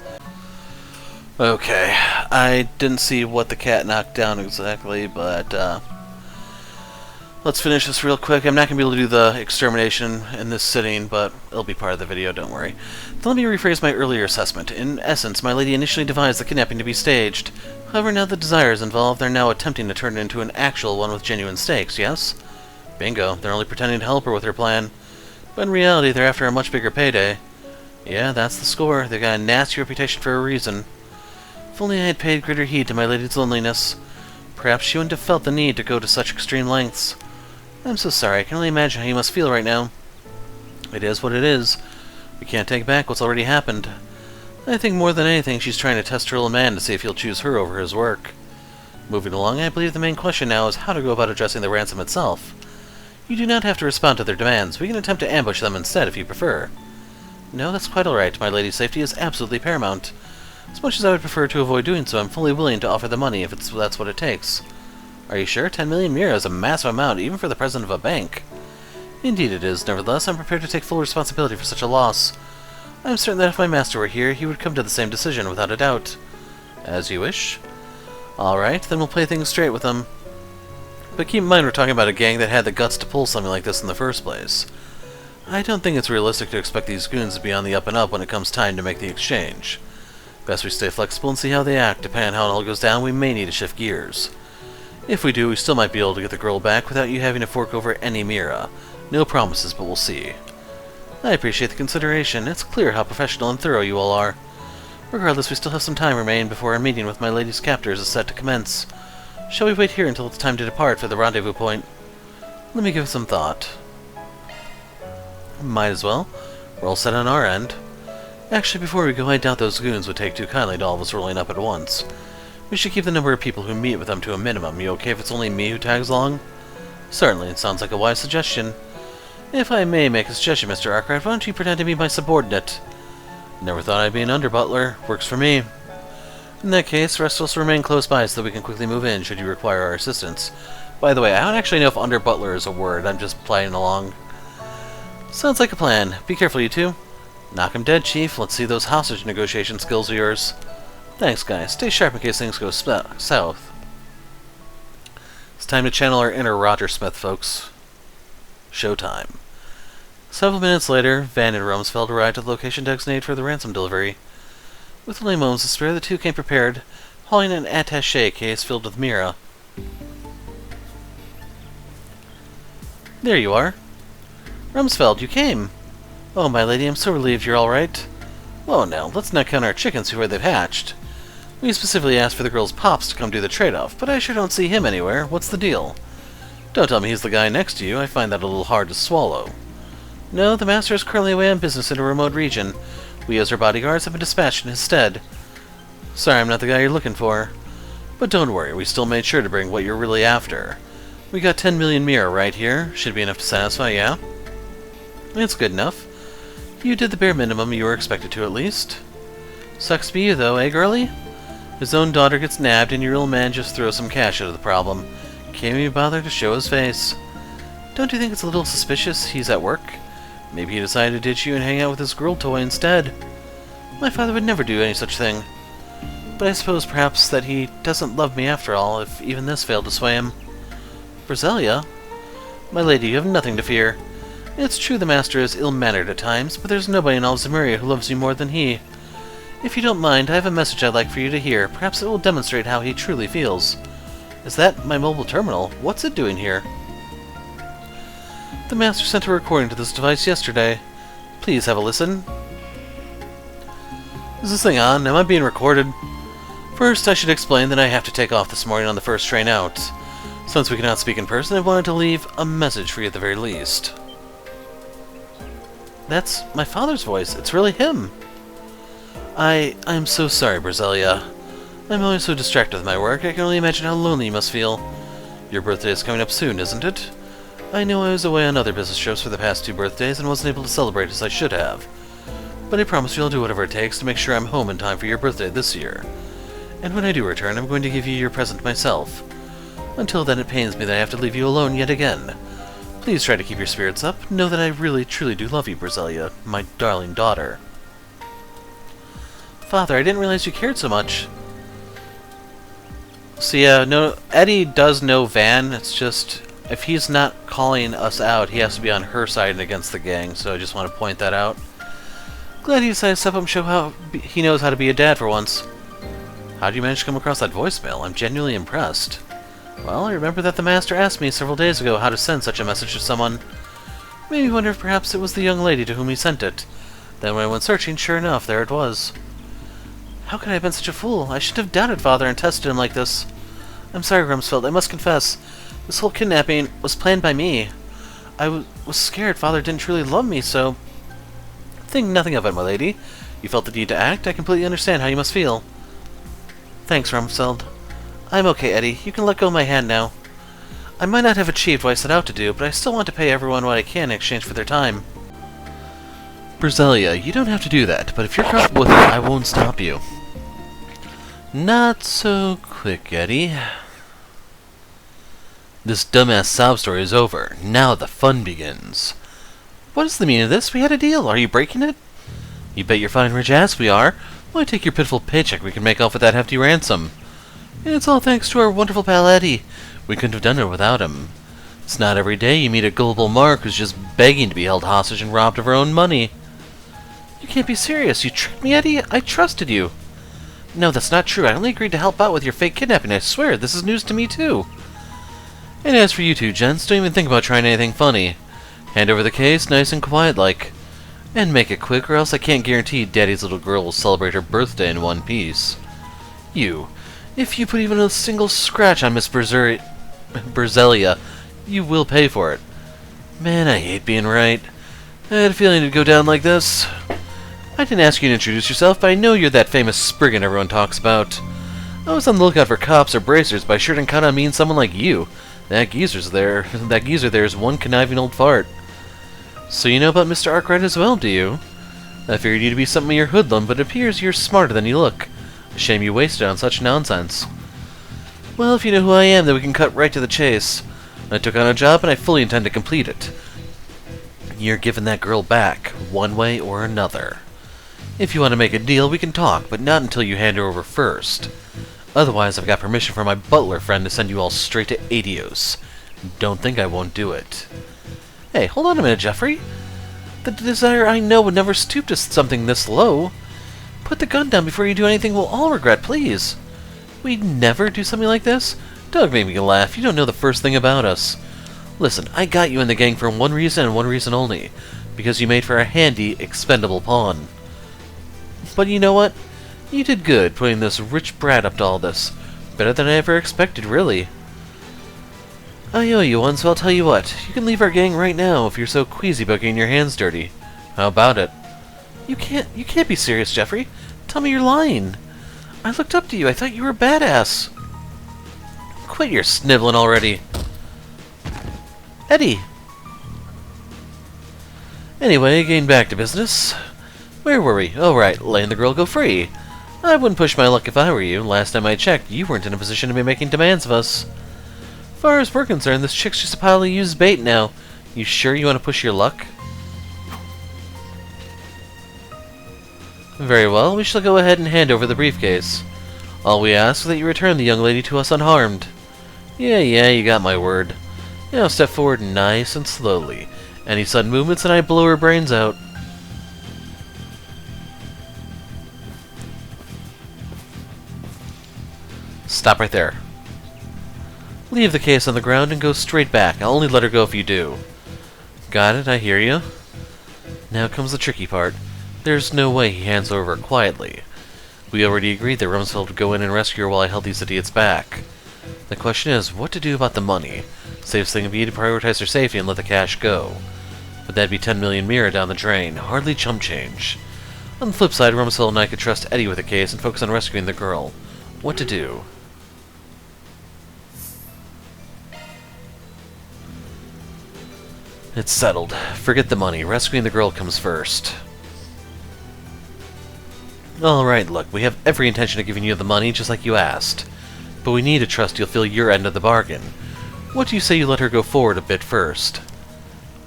Okay, I didn't see what the cat knocked down exactly, but Let's finish this real quick. I'm not going to be able to do the extermination in this sitting, but it'll be part of the video, don't worry. Let me rephrase my earlier assessment. In essence, my lady initially devised the kidnapping to be staged. However, now the desire is involved, they're now attempting to turn it into an actual one with genuine stakes, yes? Bingo. They're only pretending to help her with her plan. But in reality, they're after a much bigger payday. Yeah, that's the score. They've got a nasty reputation for a reason. If only I had paid greater heed to my lady's loneliness, perhaps she wouldn't have felt the need to go to such extreme lengths. I'm so sorry. I can only imagine how you must feel right now. It is what it is. We can't take back what's already happened. I think more than anything she's trying to test her little man to see if he'll choose her over his work. Moving along, I believe the main question now is how to go about addressing the ransom itself. You do not have to respond to their demands. We can attempt to ambush them instead if you prefer. No, that's quite alright. My lady's safety is absolutely paramount. As much as I would prefer to avoid doing so, I'm fully willing to offer the money if that's what it takes. Are you sure? 10 million mira is a massive amount, even for the president of a bank. Indeed it is. Nevertheless, I'm prepared to take full responsibility for such a loss. I'm certain that if my master were here, he would come to the same decision, without a doubt. As you wish. Alright, then we'll play things straight with them. But keep in mind we're talking about a gang that had the guts to pull something like this in the first place. I don't think it's realistic to expect these goons to be on the up and up when it comes time to make the exchange. Best we stay flexible and see how they act. Depending on how it all goes down, we may need to shift gears. If we do, we still might be able to get the girl back without you having to fork over any mira. No promises, but we'll see. I appreciate the consideration. It's clear how professional and thorough you all are. Regardless, we still have some time remaining before our meeting with my lady's captors is set to commence. Shall we wait here until it's time to depart for the rendezvous point? Let me give it some thought. Might as well. We're all set on our end. Actually, before we go, I doubt those goons would take too kindly to all of us rolling up at once. We should keep the number of people who meet with them to a minimum. You okay if it's only me who tags along? Certainly, it sounds like a wise suggestion. If I may make a suggestion, Mr. Arkwright, why don't you pretend to be my subordinate? Never thought I'd be an under-butler. Works for me. In that case, the rest of us remain close by so that we can quickly move in should you require our assistance. By the way, I don't actually know if under-butler is a word. I'm just playing along. Sounds like a plan. Be careful, you two. Knock 'em dead, Chief. Let's see those hostage negotiation skills of yours. Thanks, guys. Stay sharp in case things go south. It's time to channel our inner Roger Smith, folks. Showtime. Several minutes later, Van and Rumsfeld arrived at the location designated for the ransom delivery. With only moments to spare, the two came prepared, hauling an attaché case filled with mira. There you are. Rumsfeld, you came. Oh, my lady, I'm so relieved you're all right. Whoa, now, let's not count our chickens before they've hatched. We specifically asked for the girl's pops to come do the trade-off, but I sure don't see him anywhere. What's the deal? Don't tell me he's the guy next to you. I find that a little hard to swallow. No, the master is currently away on business in a remote region. We, as our bodyguards, have been dispatched in his stead. Sorry I'm not the guy you're looking for. But don't worry, we still made sure to bring what you're really after. We got 10 million mira right here. Should be enough to satisfy, yeah? It's good enough. You did the bare minimum you were expected to, at least. Sucks to be you, though, eh, girlie? His own daughter gets nabbed, and your little man just throws some cash out of the problem. Can't even bother to show his face. Don't you think it's a little suspicious he's at work? Maybe he decided to ditch you and hang out with his girl toy instead. My father would never do any such thing. But I suppose perhaps that he doesn't love me after all, if even this failed to sway him. Briselia? My lady, you have nothing to fear. It's true the master is ill-mannered at times, but there's nobody in all Zemuria who loves you more than he. If you don't mind, I have a message I'd like for you to hear. Perhaps it will demonstrate how he truly feels. Is that my mobile terminal? What's it doing here? The master sent a recording to this device yesterday. Please have a listen. Is this thing on? Am I being recorded? First, I should explain that I have to take off this morning on the first train out. Since we cannot speak in person, I wanted to leave a message for you at the very least. That's my father's voice. It's really him. I'm so sorry, Briselia. I'm always so distracted with my work, I can only imagine how lonely you must feel. Your birthday is coming up soon, isn't it? I know I was away on other business trips for the past 2 birthdays and wasn't able to celebrate as I should have. But I promise you I'll do whatever it takes to make sure I'm home in time for your birthday this year. And when I do return, I'm going to give you your present myself. Until then, it pains me that I have to leave you alone yet again. Please try to keep your spirits up. Know that I really, truly do love you, Briselia, my darling daughter. Father, I didn't realize you cared so much. So yeah, no, Eddie does know Van. It's just if he's not calling us out, he has to be on her side and against the gang, so I just want to point that out. Glad he decided to step up and show how he knows how to be a dad for once. How did you manage to come across that voicemail? I'm genuinely impressed. Well, I remember that the Master asked me several days ago how to send such a message to someone. Made me wonder if perhaps it was the young lady to whom he sent it. Then when I went searching, sure enough, there it was. How could I have been such a fool? I should have doubted Father and tested him like this. I'm sorry, Rumsfeld, I must confess. This whole kidnapping was planned by me. I was scared Father didn't truly love me, so... Think nothing of it, my lady. You felt the need to act. I completely understand how you must feel. Thanks, Rumsfeld. I'm okay, Eddie. You can let go of my hand now. I might not have achieved what I set out to do, but I still want to pay everyone what I can in exchange for their time. Berzelia, you don't have to do that, but if you're comfortable with it, I won't stop you. Not so quick, Eddie. This dumbass sob story is over. Now the fun begins. What is the meaning of this? We had a deal. Are you breaking it? You bet your fine rich ass we are. Why take your pitiful paycheck? We can make off with that hefty ransom. And it's all thanks to our wonderful pal Eddie. We couldn't have done it without him. It's not every day you meet a gullible mark who's just begging to be held hostage and robbed of her own money. You can't be serious. You tricked me, Eddie? I trusted you. No, that's not true. I only agreed to help out with your fake kidnapping. I swear, this is news to me, too. And as for you two gents, don't even think about trying anything funny. Hand over the case, nice and quiet-like. And make it quick, or else I can't guarantee Daddy's little girl will celebrate her birthday in one piece. If you put even a single scratch on Miss Berzelia, you will pay for it. Man, I hate being right. I had a feeling it'd go down like this. I didn't ask you to introduce yourself, but I know you're that famous Spriggan everyone talks about. I was on the lookout for cops or bracers, but I sure didn't count on meeting someone like you. That geezer there is one conniving old fart. So you know about Mr. Arkwright as well, do you? I figured you to be something of your hoodlum, but it appears you're smarter than you look. Shame you wasted on such nonsense. Well, if you know who I am, then we can cut right to the chase. I took on a job, and I fully intend to complete it. You're giving that girl back, one way or another. If you want to make a deal, we can talk, but not until you hand her over first. Otherwise, I've got permission from my butler friend to send you all straight to Adios. Don't think I won't do it. Hey, hold on a minute, Jeffrey. The desire I know would never stoop to something this low. Put the gun down before you do anything we'll all regret, please. We'd never do something like this? Don't make me laugh. You don't know the first thing about us. Listen, I got you in the gang for one reason and one reason only. Because you made for a handy, expendable pawn. But you know what? You did good, putting this rich brat up to all this. Better than I ever expected, really. I owe you one, so I'll tell you what. You can leave our gang right now if you're so queasy about getting your hands dirty. How about it? You can't be serious, Jeffrey. Tell me you're lying. I looked up to you. I thought you were a badass. Quit your sniveling already. Eddie! Anyway, getting back to business. Where were we? Oh, right, letting the girl go free. I wouldn't push my luck if I were you. Last time I checked, you weren't in a position to be making demands of us. As far as we're concerned, this chick's just a pile of used bait now. You sure you want to push your luck? Very well, we shall go ahead and hand over the briefcase. All we ask is that you return the young lady to us unharmed. Yeah, you got my word. Now step forward nice and slowly. Any sudden movements and I blow her brains out. Stop right there. Leave the case on the ground and go straight back. I'll only let her go if you do. Got it, I hear you. Now comes the tricky part. There's no way he hands her over quietly. We already agreed that Rumsfeld would go in and rescue her while I held these idiots back. The question is, what to do about the money? Safest thing would be to prioritize her safety and let the cash go. But that'd be 10 million mira down the drain. Hardly chump change. On the flip side, Rumsfeld and I could trust Eddie with the case and focus on rescuing the girl. What to do? It's settled. Forget the money. Rescuing the girl comes first. Alright, look, we have every intention of giving you the money, just like you asked. But we need to trust you'll fill your end of the bargain. What do you say you let her go forward a bit first?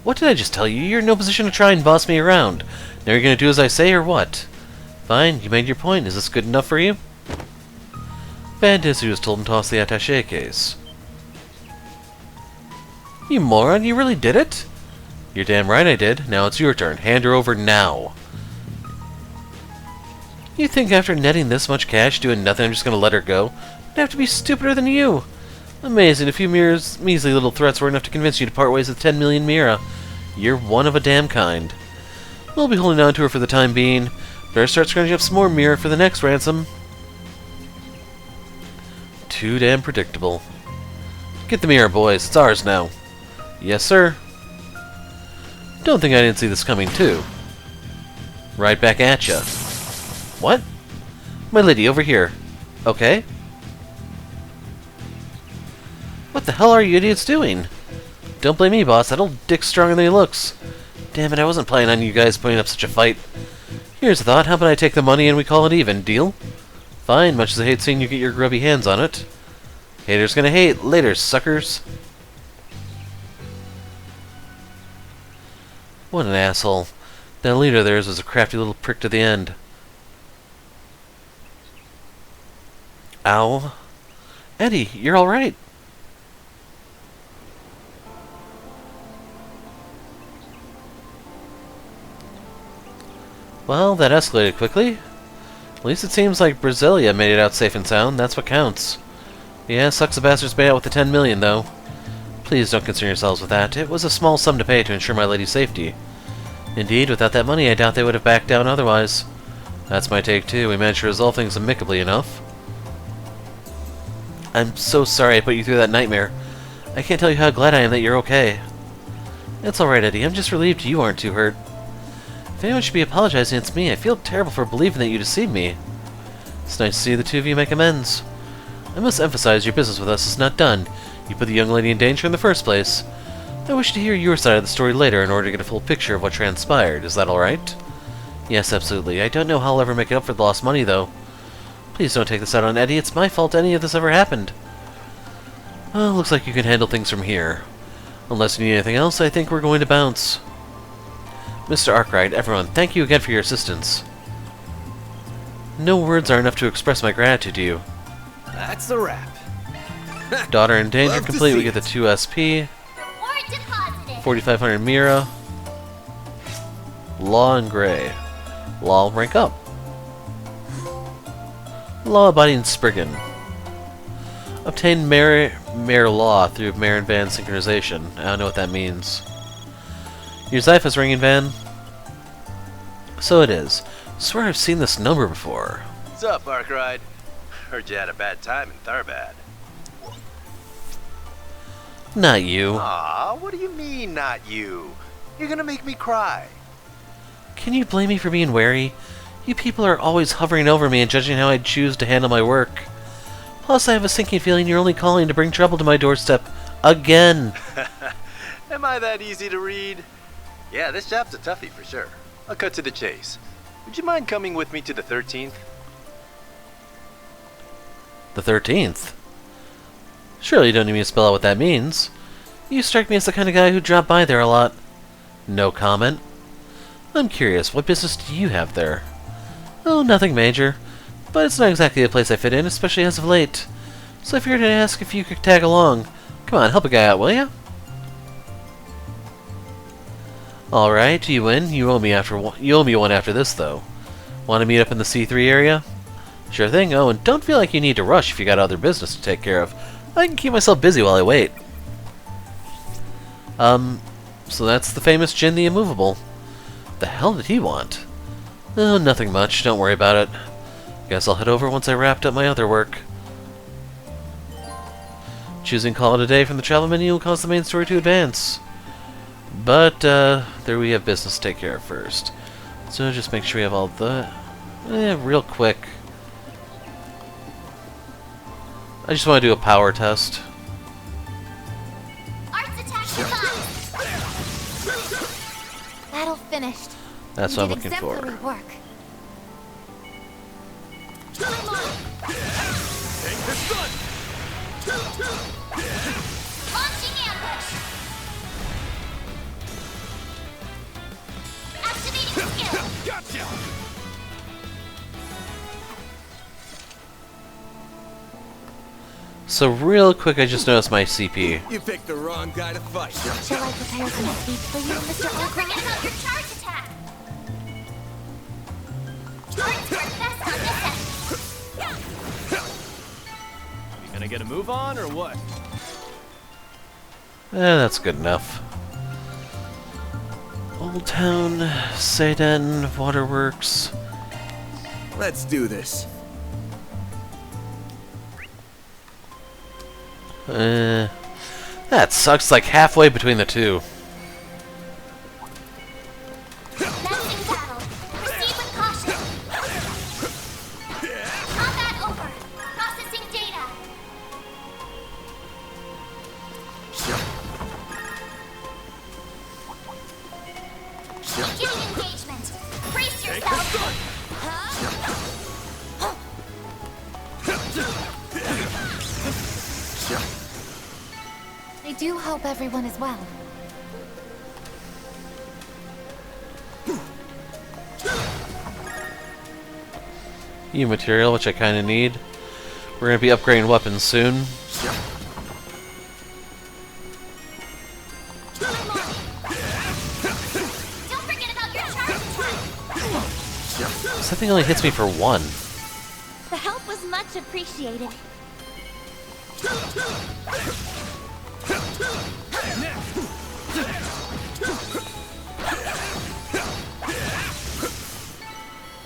What did I just tell you? You're in no position to try and boss me around. Now you're going to do as I say, or what? Fine, you made your point. Is this good enough for you? Bandits was told him to toss the attaché case. You moron, you really did it? You're damn right I did. Now it's your turn. Hand her over now. You think after netting this much cash, doing nothing, I'm just gonna let her go? I'd have to be stupider than you. Amazing, a few measly little threats were enough to convince you to part ways with 10 million Mira. You're one of a damn kind. We'll be holding on to her for the time being. Better start scrounging up some more Mira for the next ransom. Too damn predictable. Get the Mira, boys. It's ours now. Yes, sir. Don't think I didn't see this coming, too. Right back at ya. What? My lady, over here. Okay. What the hell are you idiots doing? Don't blame me, boss. That old dick's stronger than he looks. Damn it, I wasn't planning on you guys putting up such a fight. Here's a thought. How about I take the money and we call it even? Deal? Fine, much as I hate seeing you get your grubby hands on it. Haters gonna hate. Later, suckers. What an asshole. That leader of theirs was a crafty little prick to the end. Ow. Eddie, you're alright. Well, that escalated quickly. At least it seems like Brasilia made it out safe and sound. That's what counts. Yeah, sucks the bastards made out with the 10 million, though. Please don't concern yourselves with that. It was a small sum to pay to ensure my lady's safety. Indeed, without that money, I doubt they would have backed down otherwise. That's my take, too. We managed to resolve things amicably enough. I'm so sorry I put you through that nightmare. I can't tell you how glad I am that you're okay. It's alright, Eddie. I'm just relieved you aren't too hurt. If anyone should be apologizing, it's me. I feel terrible for believing that you deceived me. It's nice to see the two of you make amends. I must emphasize your business with us is not done. You put the young lady in danger in the first place. I wish to hear your side of the story later in order to get a full picture of what transpired. Is that alright? Yes, absolutely. I don't know how I'll ever make it up for the lost money, though. Please don't take this out on Eddie. It's my fault any of this ever happened. Well, looks like you can handle things from here. Unless you need anything else, I think we're going to bounce. Mr. Arkwright, everyone, thank you again for your assistance. No words are enough to express my gratitude to you. That's a wrap. Daughter in danger Love to complete. We see get the 2 SP. Reward deposited. 4,500 Mira. Law and Gray. Law rank up. Law-abiding Spriggan. Obtain Mayor Law through Mayor and Van synchronization. I don't know what that means. Your Zypha's ringing, Van. So it is. Swear I've seen this number before. What's up, Arkwright? Heard you had a bad time in Tharbad. Not you. Aw, what do you mean, not you? You're gonna make me cry. Can you blame me for being wary? You people are always hovering over me and judging how I choose to handle my work. Plus, I have a sinking feeling you're only calling to bring trouble to my doorstep. Again! Am I that easy to read? Yeah, this job's a toughie for sure. I'll cut to the chase. Would you mind coming with me to the 13th? The 13th? Surely you don't need me to spell out what that means. You strike me as the kind of guy who dropped by there a lot. No comment. I'm curious, what business do you have there? Oh, nothing major. But it's not exactly a place I fit in, especially as of late. So I figured I'd ask if you could tag along. Come on, help a guy out, will ya? Alright, you win. You owe me one after this, though. Want to meet up in the C3 area? Sure thing. Oh, and don't feel like you need to rush if you got other business to take care of. I can keep myself busy while I wait. So that's the famous Jin the Immovable. The hell did he want? Oh, nothing much. Don't worry about it. Guess I'll head over once I wrapped up my other work. Choosing call it a day from the travel menu will cause the main story to advance. But, there we have business to take care of first. So just make sure we have all the... real quick. I just want to do a power test. Arts attack devised. Battle finished. That's what I'm looking for. Exemplary work. Take the sun! Launching ambush. Activating skill. Gotcha! So real quick, I just noticed my CP. You picked the wrong guy to fight. Shall I prepare some speech for you, Mr. Don't forget about your charge attack! Charge work best on this end. You gonna get a move on or what? That's good enough. Old Town, Seiden, Waterworks. Let's do this. That sucks, like halfway between the two. Commencing battle. Proceed with caution. Combat over. Processing data. Beginning engagement. Brace yourself. I do hope everyone is well. E material, which I kind of need. We're going to be upgrading weapons soon. Don't forget about your charge attack. This thing only hits me for one. The help was much appreciated.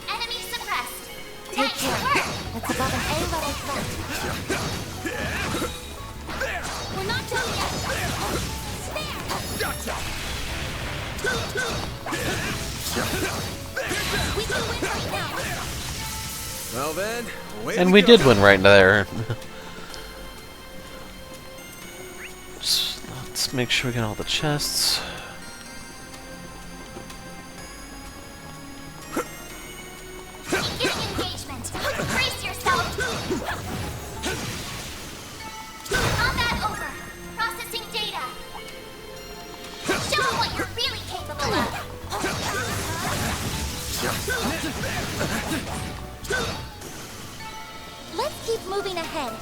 Enemy suppressed. Take care. That's above an A-level threat. We're not done yet. Spare. We can win right now. Well then, away And we go. did win right there. Let's make sure we get all the chests. Beginning engagement. Brace yourself. Combat over. Processing data. Show them what you're really capable of. Let's keep moving ahead.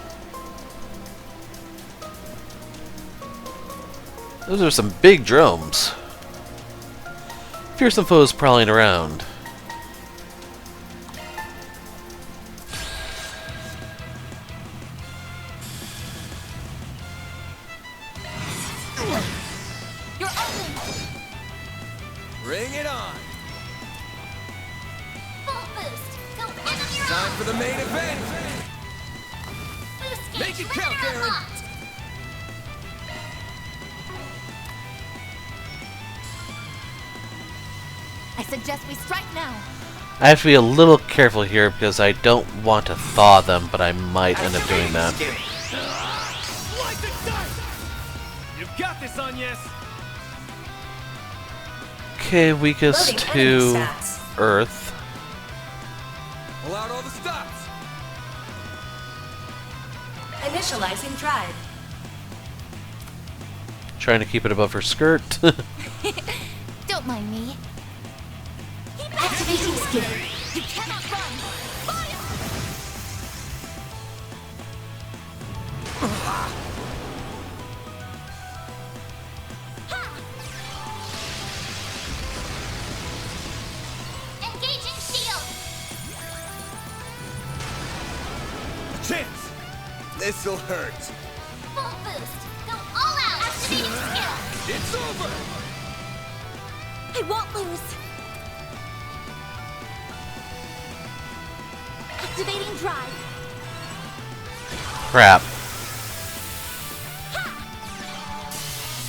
Those are some big drones. Fearsome foes prowling around. You're open. Bring it on. Full boost. Go enemy Time on. for the main event. Boost Make gauge it count, trigger Aaron. unlocked. I suggest we strike now. I have to be a little careful here because I don't want to thaw them, but I might end up doing that. Like the dice! You've got this, Agnes! Okay, weakest to Earth. Pull out all the stops. Initializing drive. Trying to keep it above her skirt. Don't mind me. Activating skill. You cannot run. Fire! Engaging shield. A chance. This'll hurt. Full boost. Go all out. Activating skill. It's over. I won't lose. Activating drive. Crap.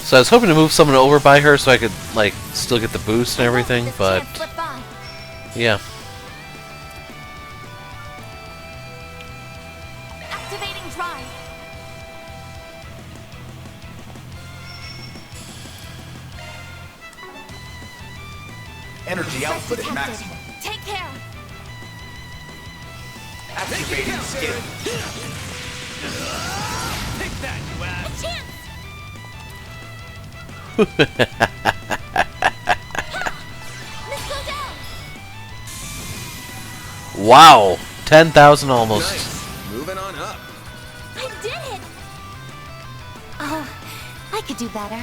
So I was hoping to move someone over by her so I could, like, still get the boost and everything, This but chance slip by. yeah. Activating drive. Energy output at Detected. maximum. Take care. Activating skill. Take that, you A ass! chance. Missile down. Wow, 10,000 almost. Nice. Moving on up. I did it. could do better.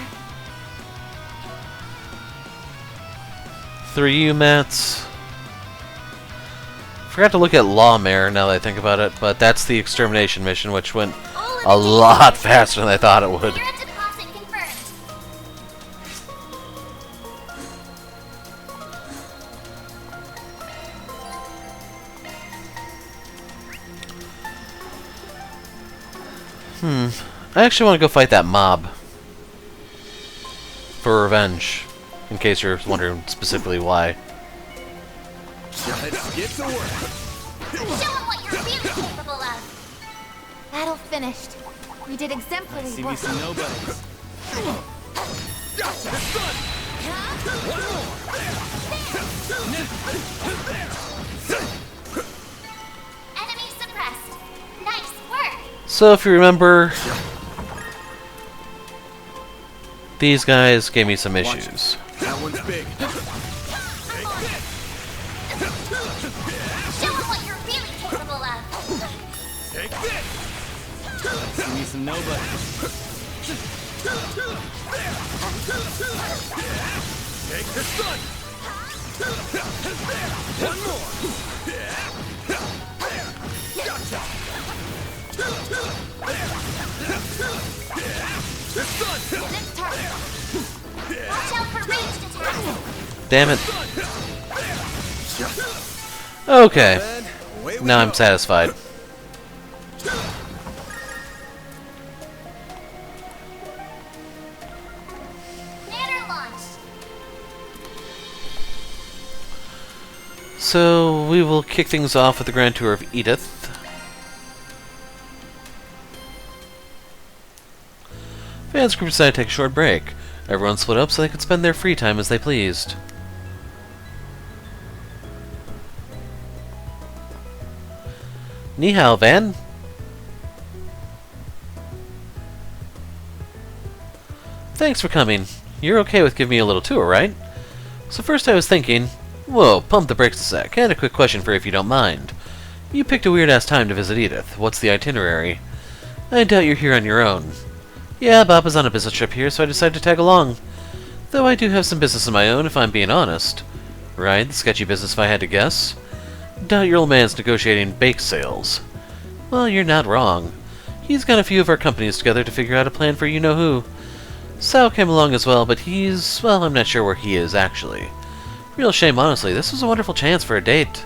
3 UMATs. Forgot to look at Lawmare now that I think about it, but that's the extermination mission, which went a lot faster than I thought it would. Clearance deposit confirmed. I actually want to go fight that mob. For revenge. In case you're wondering specifically why. Let's get to work. Show them what you're really capable of. Battle finished. We did exemplary See me work. some nobodies. Gotcha. It's done. Enemy suppressed. Nice work. So if you remember, these guys gave me some issues. That one's big. Show them what you're really capable of. Take this. See me some nobodies. Take this gun. One more. Gotcha. This gun. This target. Watch out for ranged attacks. Damn it. Okay, And away we now go. I'm satisfied. Banner launched. So we will kick things off with the grand tour of Edith. Fans group decided to take a short break. Everyone split up so they could spend their free time as they pleased. Ni hao, Van. Thanks for coming. You're okay with giving me a little tour, right? So first I was thinking, whoa, pump the brakes a sec, and a quick question for you if you don't mind. You picked a weird-ass time to visit Edith. What's the itinerary? I doubt you're here on your own. Yeah, Bob is on a business trip here, so I decided to tag along. Though I do have some business of my own, if I'm being honest. Right, the sketchy business if I had to guess. Doubt your old man's negotiating bake sales. Well, you're not wrong. He's got a few of our companies together to figure out a plan for you-know-who. Sal came along as well, but he's... well, I'm not sure where he is, actually. Real shame, honestly. This was a wonderful chance for a date.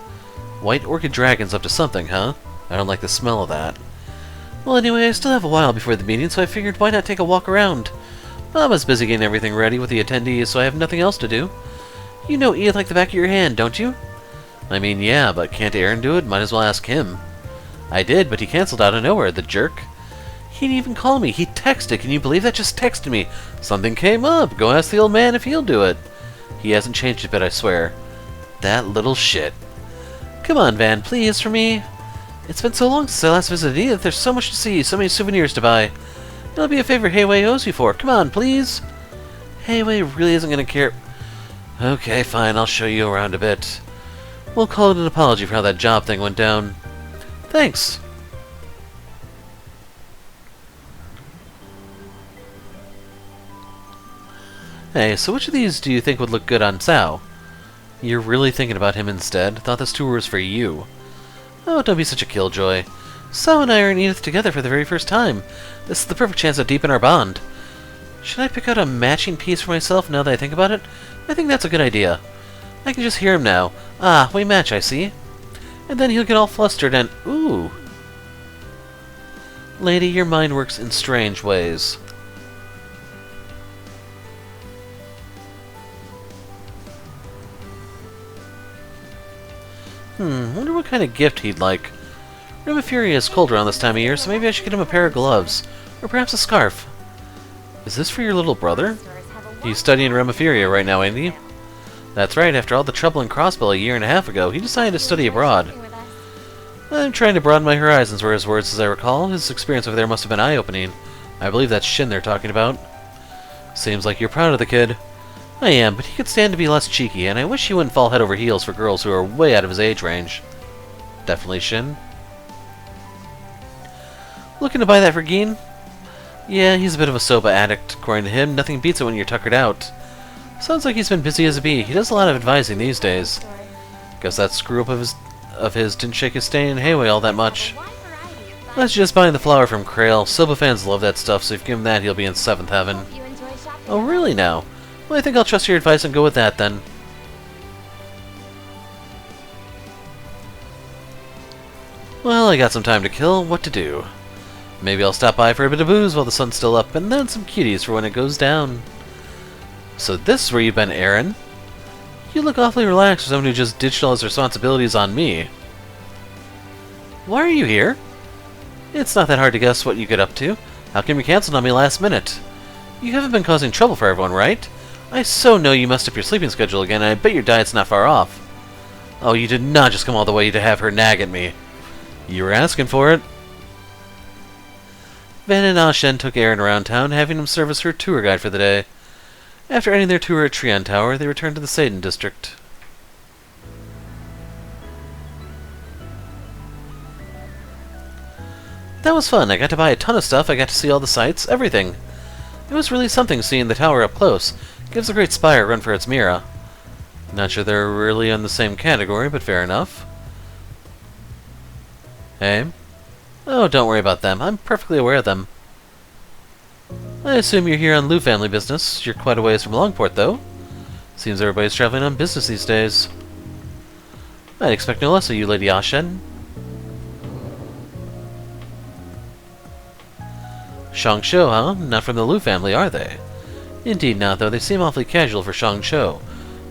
White Orchid Dragon's up to something, huh? I don't like the smell of that. Well, anyway, I still have a while before the meeting, so I figured why not take a walk around. Mama's busy getting everything ready with the attendees, so I have nothing else to do. You know Edith like the back of your hand, don't you? I mean, yeah, but can't Aaron do it? Might as well ask him. I did, but he canceled out of nowhere, the jerk. He didn't even call me. He texted. Can you believe that? Just texted me. Something came up. Go ask the old man if he'll do it. He hasn't changed a bit, I swear. That little shit. Come on, Van, please, for me. It's been so long since I last visited Edith. There's so much to see, so many souvenirs to buy. It'll be a favor Hayway owes you for. Come on, please. Hayway really isn't going to care. Okay, fine. I'll show you around a bit. We'll call it an apology for how that job thing went down. Thanks. Hey, so which of these do you think would look good on Sao? You're really thinking about him instead? Thought this tour was for you. Oh, don't be such a killjoy. Sao and I are in Edith together for the very first time. This is the perfect chance to deepen our bond. Should I pick out a matching piece for myself now that I think about it? I think that's a good idea. I can just hear him now. Ah, we match, I see. And then he'll get all flustered and... ooh. Lady, your mind works in strange ways. Wonder what kind of gift he'd like. Remafuria is cold around this time of year, so maybe I should get him a pair of gloves. Or perhaps a scarf. Is this for your little brother? He's studying Remafuria right now, ain't he? That's right, after all the trouble in Crossbell a year and a half ago, he decided to study abroad. I'm trying to broaden my horizons, were his words as I recall. His experience over there must have been eye-opening. I believe that's Shin they're talking about. Seems like you're proud of the kid. I am, but he could stand to be less cheeky, and I wish he wouldn't fall head over heels for girls who are way out of his age range. Definitely Shin. Looking to buy that for Geen? Yeah, he's a bit of a soba addict. According to him, nothing beats it when you're tuckered out. Sounds like he's been busy as a bee. He does a lot of advising these days. Guess that screw-up of his didn't shake his stay in Hayway all that much. That's just buying the flower from Krail. Soba fans love that stuff, so if you give him that, he'll be in 7th heaven. Oh, really now? Well, I think I'll trust your advice and go with that, then. Well, I got some time to kill. What to do? Maybe I'll stop by for a bit of booze while the sun's still up, and then some cuties for when it goes down. So this is where you've been, Aaron. You look awfully relaxed for someone who just ditched all his responsibilities on me. Why are you here? It's not that hard to guess what you get up to. How come you canceled on me last minute? You haven't been causing trouble for everyone, right? I so know you messed up your sleeping schedule again, and I bet your diet's not far off. Oh, you did not just come all the way to have her nag at me. You were asking for it. Van and Ashen took Aaron around town, having him serve as her tour guide for the day. After ending their tour at Treon Tower, they returned to the Satan district. That was fun. I got to buy a ton of stuff, I got to see all the sights, everything. It was really something seeing the tower up close. Gives a great spire a run for its Mira. Not sure they're really in the same category, but fair enough. Hey? Oh, don't worry about them. I'm perfectly aware of them. I assume you're here on Liu family business. You're quite a ways from Longport, though. Seems everybody's traveling on business these days. I'd expect no less of you, Lady Ashen. Shangshou, huh? Not from the Liu family, are they? Indeed not, though. They seem awfully casual for Shangshou.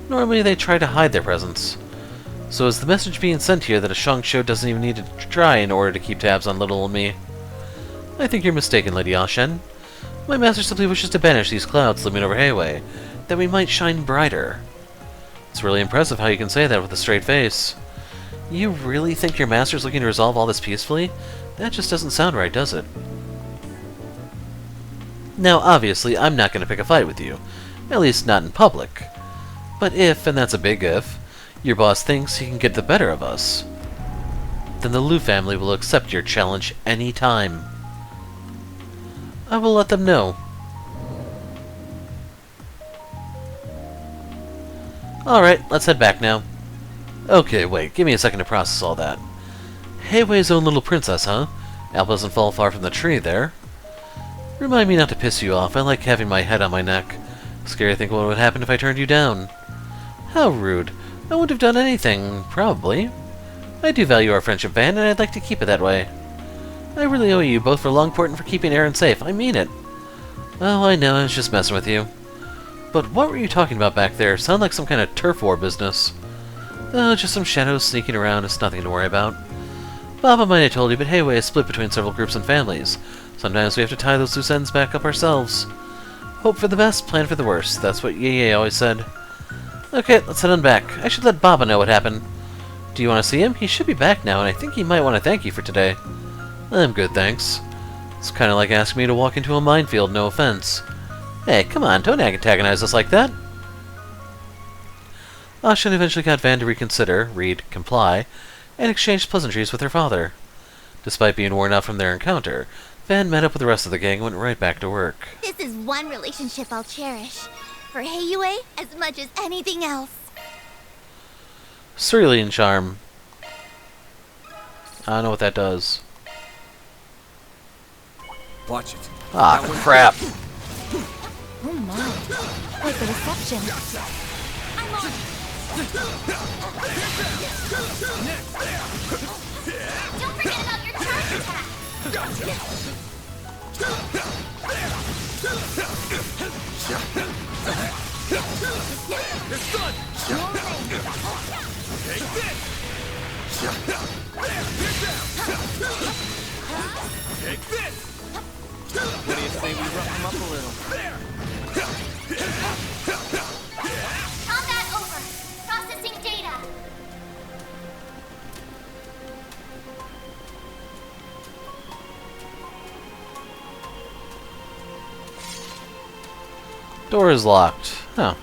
Normally they try to hide their presence. So is the message being sent here that a Shangshou doesn't even need to try in order to keep tabs on little old me? I think you're mistaken, Lady Ashen. My master simply wishes to banish these clouds looming over Hayway, that we might shine brighter. It's really impressive how you can say that with a straight face. You really think your master's looking to resolve all this peacefully? That just doesn't sound right, does it? Now, obviously, I'm not going to pick a fight with you. At least not in public. But if, and that's a big if, your boss thinks he can get the better of us, then the Liu family will accept your challenge any time. I will let them know. Alright, let's head back now. Okay, wait, give me a second to process all that. Hayway's own little princess, huh? Apple doesn't fall far from the tree there. Remind me not to piss you off. I like having my head on my neck. Scary to think what would happen if I turned you down. How rude. I wouldn't have done anything, probably. I do value our friendship, Van, and I'd like to keep it that way. I really owe you both for Longport and for keeping Aaron safe. I mean it. Oh, I know, I was just messing with you. But what were you talking about back there? Sound like some kind of turf war business. Oh, just some shadows sneaking around. It's nothing to worry about. Baba might have told you, but Hayway is split between several groups and families. Sometimes we have to tie those loose ends back up ourselves. Hope for the best, plan for the worst. That's what Yeye always said. Okay, let's head on back. I should let Baba know what happened. Do you want to see him? He should be back now, and I think he might want to thank you for today. I'm good, thanks. It's kind of like asking me to walk into a minefield, no offense. Hey, come on, don't antagonize us like that. Ashen eventually got Van to reconsider, read, comply, and exchanged pleasantries with her father. Despite being worn out from their encounter, Van met up with the rest of the gang and went right back to work. This is one relationship I'll cherish. For Hayway, as much as anything else. Cerulean Charm. I don't know what that does. Watch it. Ah, crap. Oh my. Quite the reception. I'm on. Don't forget about your charge attack. It's done! Take this! Take this! What do you say we rough him up a little? Combat over. Processing data. Door is locked. Huh.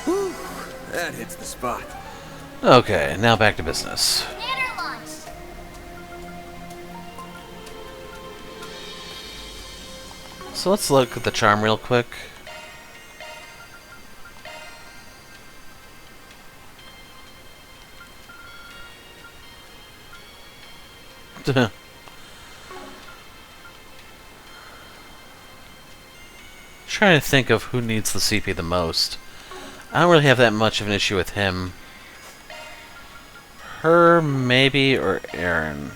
Whew, that hits the spot. Okay, now back to business. Banner launched. So let's look at the charm real quick. Trying to think of who needs the CP the most. I don't really have that much of an issue with him. Her, maybe, or Aaron.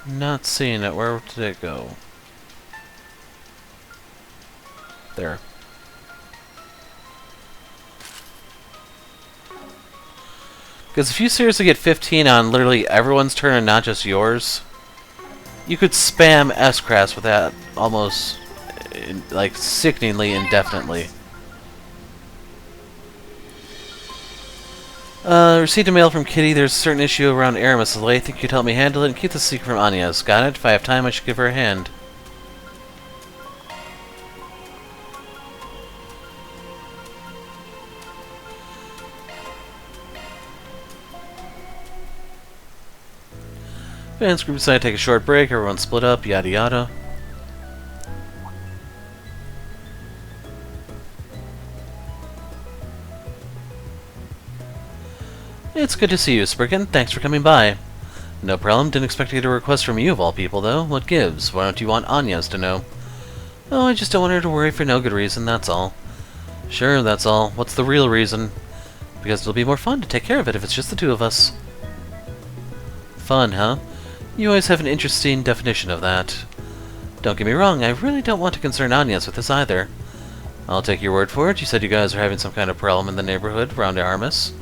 Not seeing it. Where did it go? There. Because if you seriously get 15 on literally everyone's turn and not just yours, you could spam S-Crass with that almost, like, sickeningly indefinitely. Received a mail from Kitty. There's a certain issue around Aramis is late. Think you'd help me handle it and keep the secret from Anya's. Got it? If I have time, I should give her a hand. Fans group decided to take a short break. Everyone split up. Yada yada. It's good to see you, Spriggan. Thanks for coming by. No problem. Didn't expect to get a request from you of all people, though. What gives? Why don't you want Anya's to know? Oh, I just don't want her to worry for no good reason, that's all. Sure, that's all. What's the real reason? Because it'll be more fun to take care of it if it's just the two of us. Fun, huh? You always have an interesting definition of that. Don't get me wrong, I really don't want to concern Anya's with this either. I'll take your word for it. You said you guys are having some kind of problem in the neighborhood around Aramis.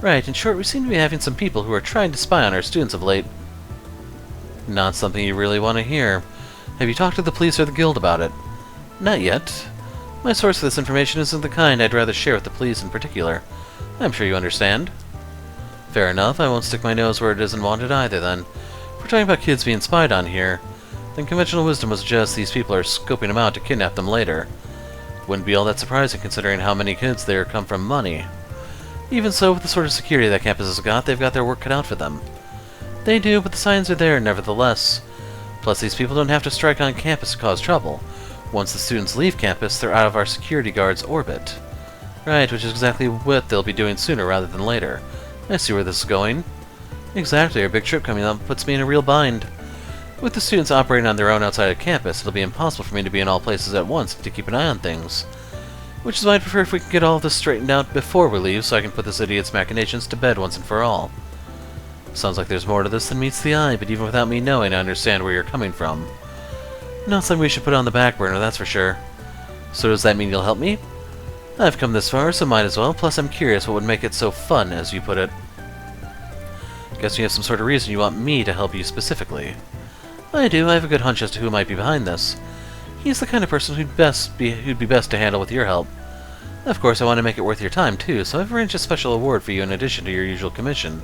Right, in short, we seem to be having some people who are trying to spy on our students of late. Not something you really want to hear. Have you talked to the police or the guild about it? Not yet. My source for this information isn't the kind I'd rather share with the police in particular. I'm sure you understand. Fair enough, I won't stick my nose where it isn't wanted either, then. If we're talking about kids being spied on here, then conventional wisdom would suggest these people are scoping them out to kidnap them later. Wouldn't be all that surprising considering how many kids there come from money. Even so, with the sort of security that campus has got, they've got their work cut out for them. They do, but the signs are there nevertheless. Plus, these people don't have to strike on campus to cause trouble. Once the students leave campus, they're out of our security guard's orbit. Right, which is exactly what they'll be doing sooner rather than later. I see where this is going. Exactly, our big trip coming up puts me in a real bind. With the students operating on their own outside of campus, it'll be impossible for me to be in all places at once to keep an eye on things. Which is why I'd prefer if we could get all of this straightened out before we leave, so I can put this idiot's machinations to bed once and for all. Sounds like there's more to this than meets the eye, but even without me knowing, I understand where you're coming from. Not something we should put on the back burner, that's for sure. So does that mean you'll help me? I've come this far, so might as well, plus I'm curious what would make it so fun, as you put it. Guess you have some sort of reason you want me to help you specifically. I do, I have a good hunch as to who might be behind this. He's the kind of person who'd be best to handle with your help. Of course, I want to make it worth your time, too, so I've arranged a special award for you in addition to your usual commission.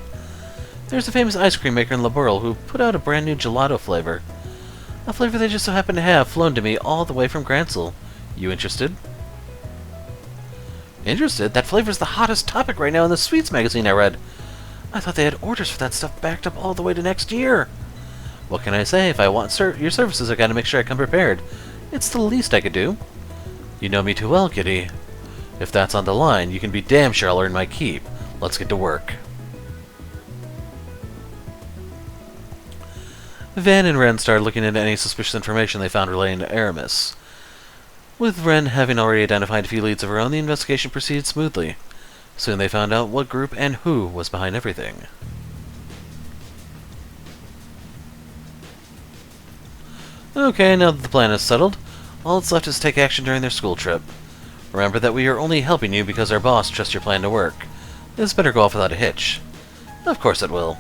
There's a famous ice cream maker in Laboral who put out a brand new gelato flavor. A flavor they just so happen to have flown to me all the way from Gransel. You interested? Interested? That flavor's the hottest topic right now in the Sweets magazine I read. I thought they had orders for that stuff backed up all the way to next year. What can I say? If I want your services, I've got to make sure I come prepared. It's the least I could do. You know me too well, Kitty. If that's on the line, you can be damn sure I'll earn my keep. Let's get to work. Van and Ren started looking into any suspicious information they found relating to Aramis. With Ren having already identified a few leads of her own, the investigation proceeded smoothly. Soon they found out what group and who was behind everything. Okay, now that the plan is settled, all that's left is to take action during their school trip. Remember that we are only helping you because our boss trusts your plan to work. This better go off without a hitch. Of course it will.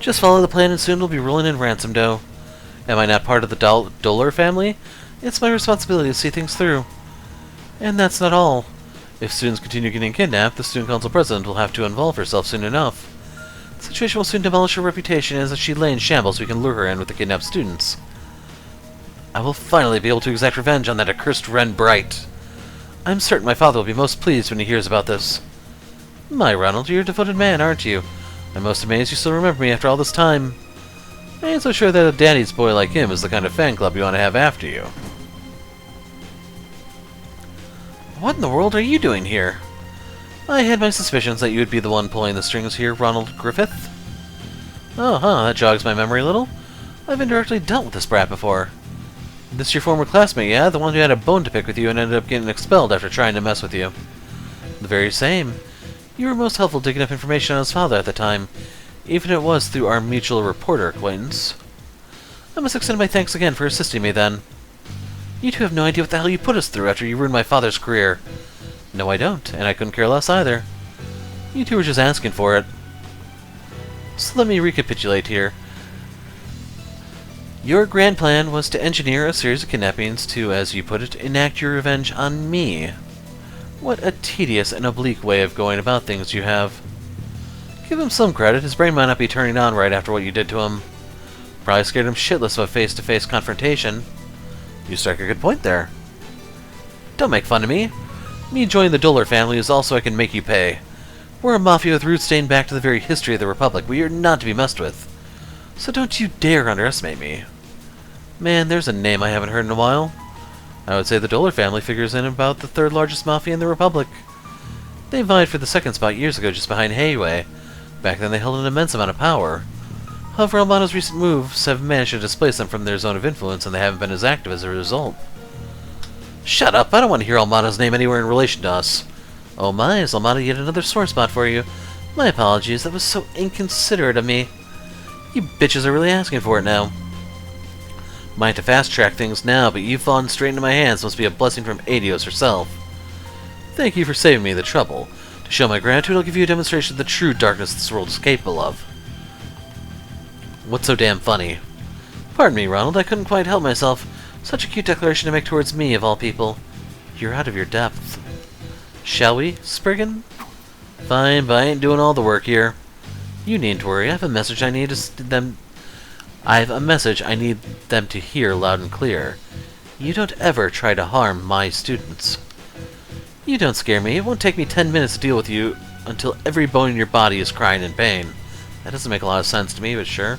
Just follow the plan and soon we'll be rolling in ransom dough. Am I not part of the Dollar family? It's my responsibility to see things through. And that's not all. If students continue getting kidnapped, the student council president will have to involve herself soon enough. The situation will soon demolish her reputation as she lay in shambles so we can lure her in with the kidnapped students. I will finally be able to exact revenge on that accursed Ren Bright. I'm certain my father will be most pleased when he hears about this. My Ronald, you're a devoted man, aren't you? I'm most amazed you still remember me after all this time. I ain't so sure that a daddy's boy like him is the kind of fan club you want to have after you. What in the world are you doing here? I had my suspicions that you would be the one pulling the strings here, Ronald Griffith. Oh, that jogs my memory a little. I've indirectly dealt with this brat before. This your former classmate, yeah? The one who had a bone to pick with you and ended up getting expelled after trying to mess with you. The very same. You were most helpful digging up information on his father at the time, even if it was through our mutual reporter acquaintance. I must extend my thanks again for assisting me then. You two have no idea what the hell you put us through after you ruined my father's career. No, I don't, and I couldn't care less either. You two were just asking for it. So let me recapitulate here. Your grand plan was to engineer a series of kidnappings to, as you put it, enact your revenge on me. What a tedious and oblique way of going about things you have. Give him some credit, his brain might not be turning on right after what you did to him. Probably scared him shitless of a face-to-face confrontation. You strike a good point there. Don't make fun of me. Me joining the Dollar family is also I can make you pay. We're a mafia with roots dating back to the very history of the Republic. We are not to be messed with. So don't you dare underestimate me. Man, there's a name I haven't heard in a while. I would say the Dollar family figures in about the third largest mafia in the Republic. They vied for the second spot years ago just behind Hayway. Back then they held an immense amount of power. However, Almano's recent moves have managed to displace them from their zone of influence, and they haven't been as active as a result. Shut up! I don't want to hear Almano's name anywhere in relation to us. Oh my, is Almano yet another sore spot for you? My apologies, that was so inconsiderate of me. You bitches are really asking for it now. Might to fast-track things now, but you've fallen straight into my hands must be a blessing from Adios herself. Thank you for saving me the trouble. To show my gratitude, I'll give you a demonstration of the true darkness this world is capable of. What's so damn funny? Pardon me, Ronald, I couldn't quite help myself. Such a cute declaration to make towards me, of all people. You're out of your depth. Shall we, Spriggan? Fine, but I ain't doing all the work here. You needn't worry, I have a message I need them to hear loud and clear. You don't ever try to harm my students. You don't scare me. It won't take me 10 minutes to deal with you until every bone in your body is crying in pain. That doesn't make a lot of sense to me, but sure.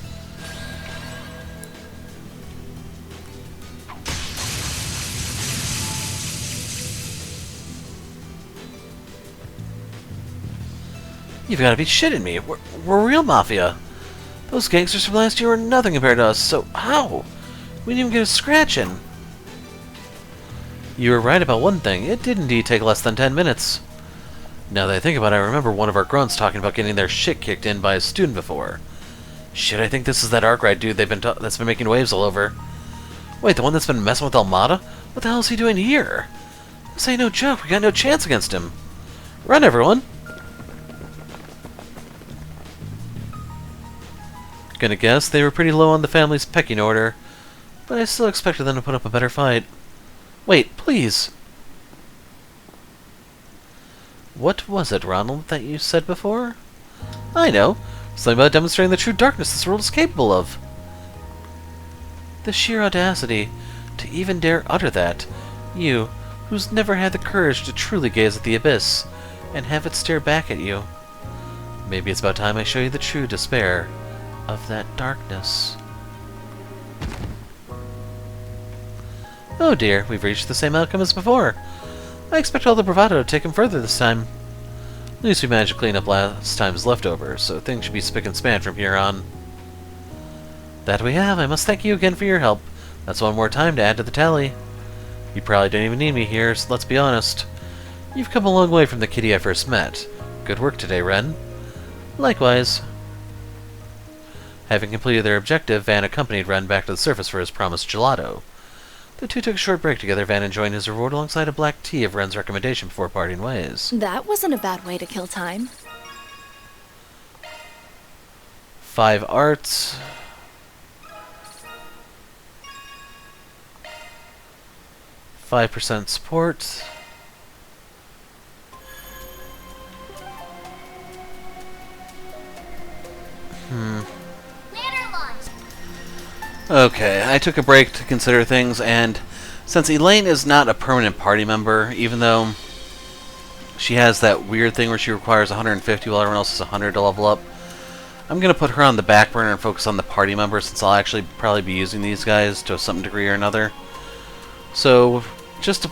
You've got to be shitting me. We're real mafia. Those gangsters from last year were nothing compared to us, so how? We didn't even get a scratch in. You were right about one thing. It did indeed take less than 10 minutes. Now that I think about it, I remember one of our grunts talking about getting their shit kicked in by a student before. Shit, I think this is that Arkwright dude that's been making waves all over. Wait, the one that's been messing with Almada? What the hell is he doing here? This ain't no joke. We got no chance against him. Run, everyone! Gonna guess they were pretty low on the family's pecking order, but I still expected them to put up a better fight. Wait, please! What was it, Ronald, that you said before? I know. Something about demonstrating the true darkness this world is capable of. The sheer audacity to even dare utter that. You, who's never had the courage to truly gaze at the abyss, and have it stare back at you. Maybe it's about time I show you the true despair of that darkness. Oh dear, we've reached the same outcome as before. I expect all the bravado to take him further this time. At least we managed to clean up last time's leftovers, so things should be spick and span from here on. That we have. I must thank you again for your help. That's one more time to add to the tally. You probably don't even need me here, so let's be honest. You've come a long way from the kitty I first met. Good work today, Ren. Likewise. Having completed their objective, Van accompanied Ren back to the surface for his promised gelato. The two took a short break together, Van enjoying his reward alongside a black tea of Ren's recommendation before parting ways. That wasn't a bad way to kill time. 5 arts. %5 support. Banner launch. Okay, I took a break to consider things, and since Elaine is not a permanent party member, even though she has that weird thing where she requires 150 while everyone else is 100 to level up, I'm going to put her on the back burner and focus on the party members, since I'll actually probably be using these guys to some degree or another. So, just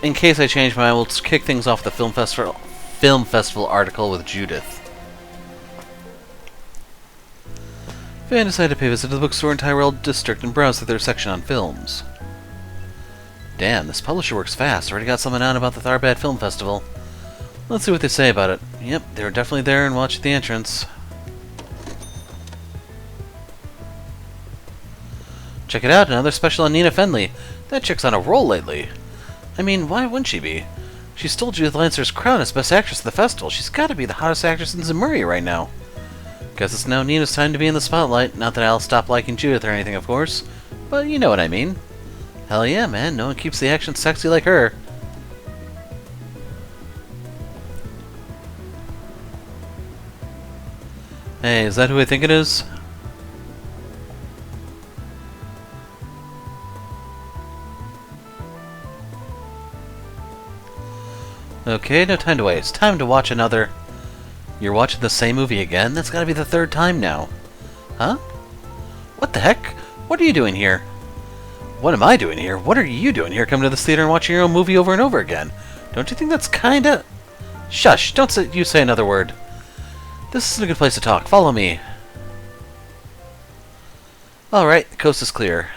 in case I change my mind, we'll kick things off the film festival article with Judith. Van decided to pay a visit to the bookstore in Tyrell District and browse through their section on films. Damn, this publisher works fast. Already got something out about the Tharbad Film Festival. Let's see what they say about it. Yep, they were definitely there and watched the entrance. Check it out, another special on Nina Fenley. That chick's on a roll lately. I mean, why wouldn't she be? She stole Judith Lancer's crown as Best Actress at the festival. She's got to be the hottest actress in Zemuria right now. Guess it's now Nina's time to be in the spotlight. Not that I'll stop liking Judith or anything, of course. But you know what I mean. Hell yeah, man. No one keeps the action sexy like her. Hey, is that who I think it is? Okay, no time to waste. Time to watch another... You're watching the same movie again? That's gotta be the third time now. Huh? What the heck? What are you doing here? What am I doing here? What are you doing here coming to this theater and watching your own movie over and over again? Don't you think that's kinda... Shush! Don't say another word. This isn't a good place to talk. Follow me. Alright, the coast is clear.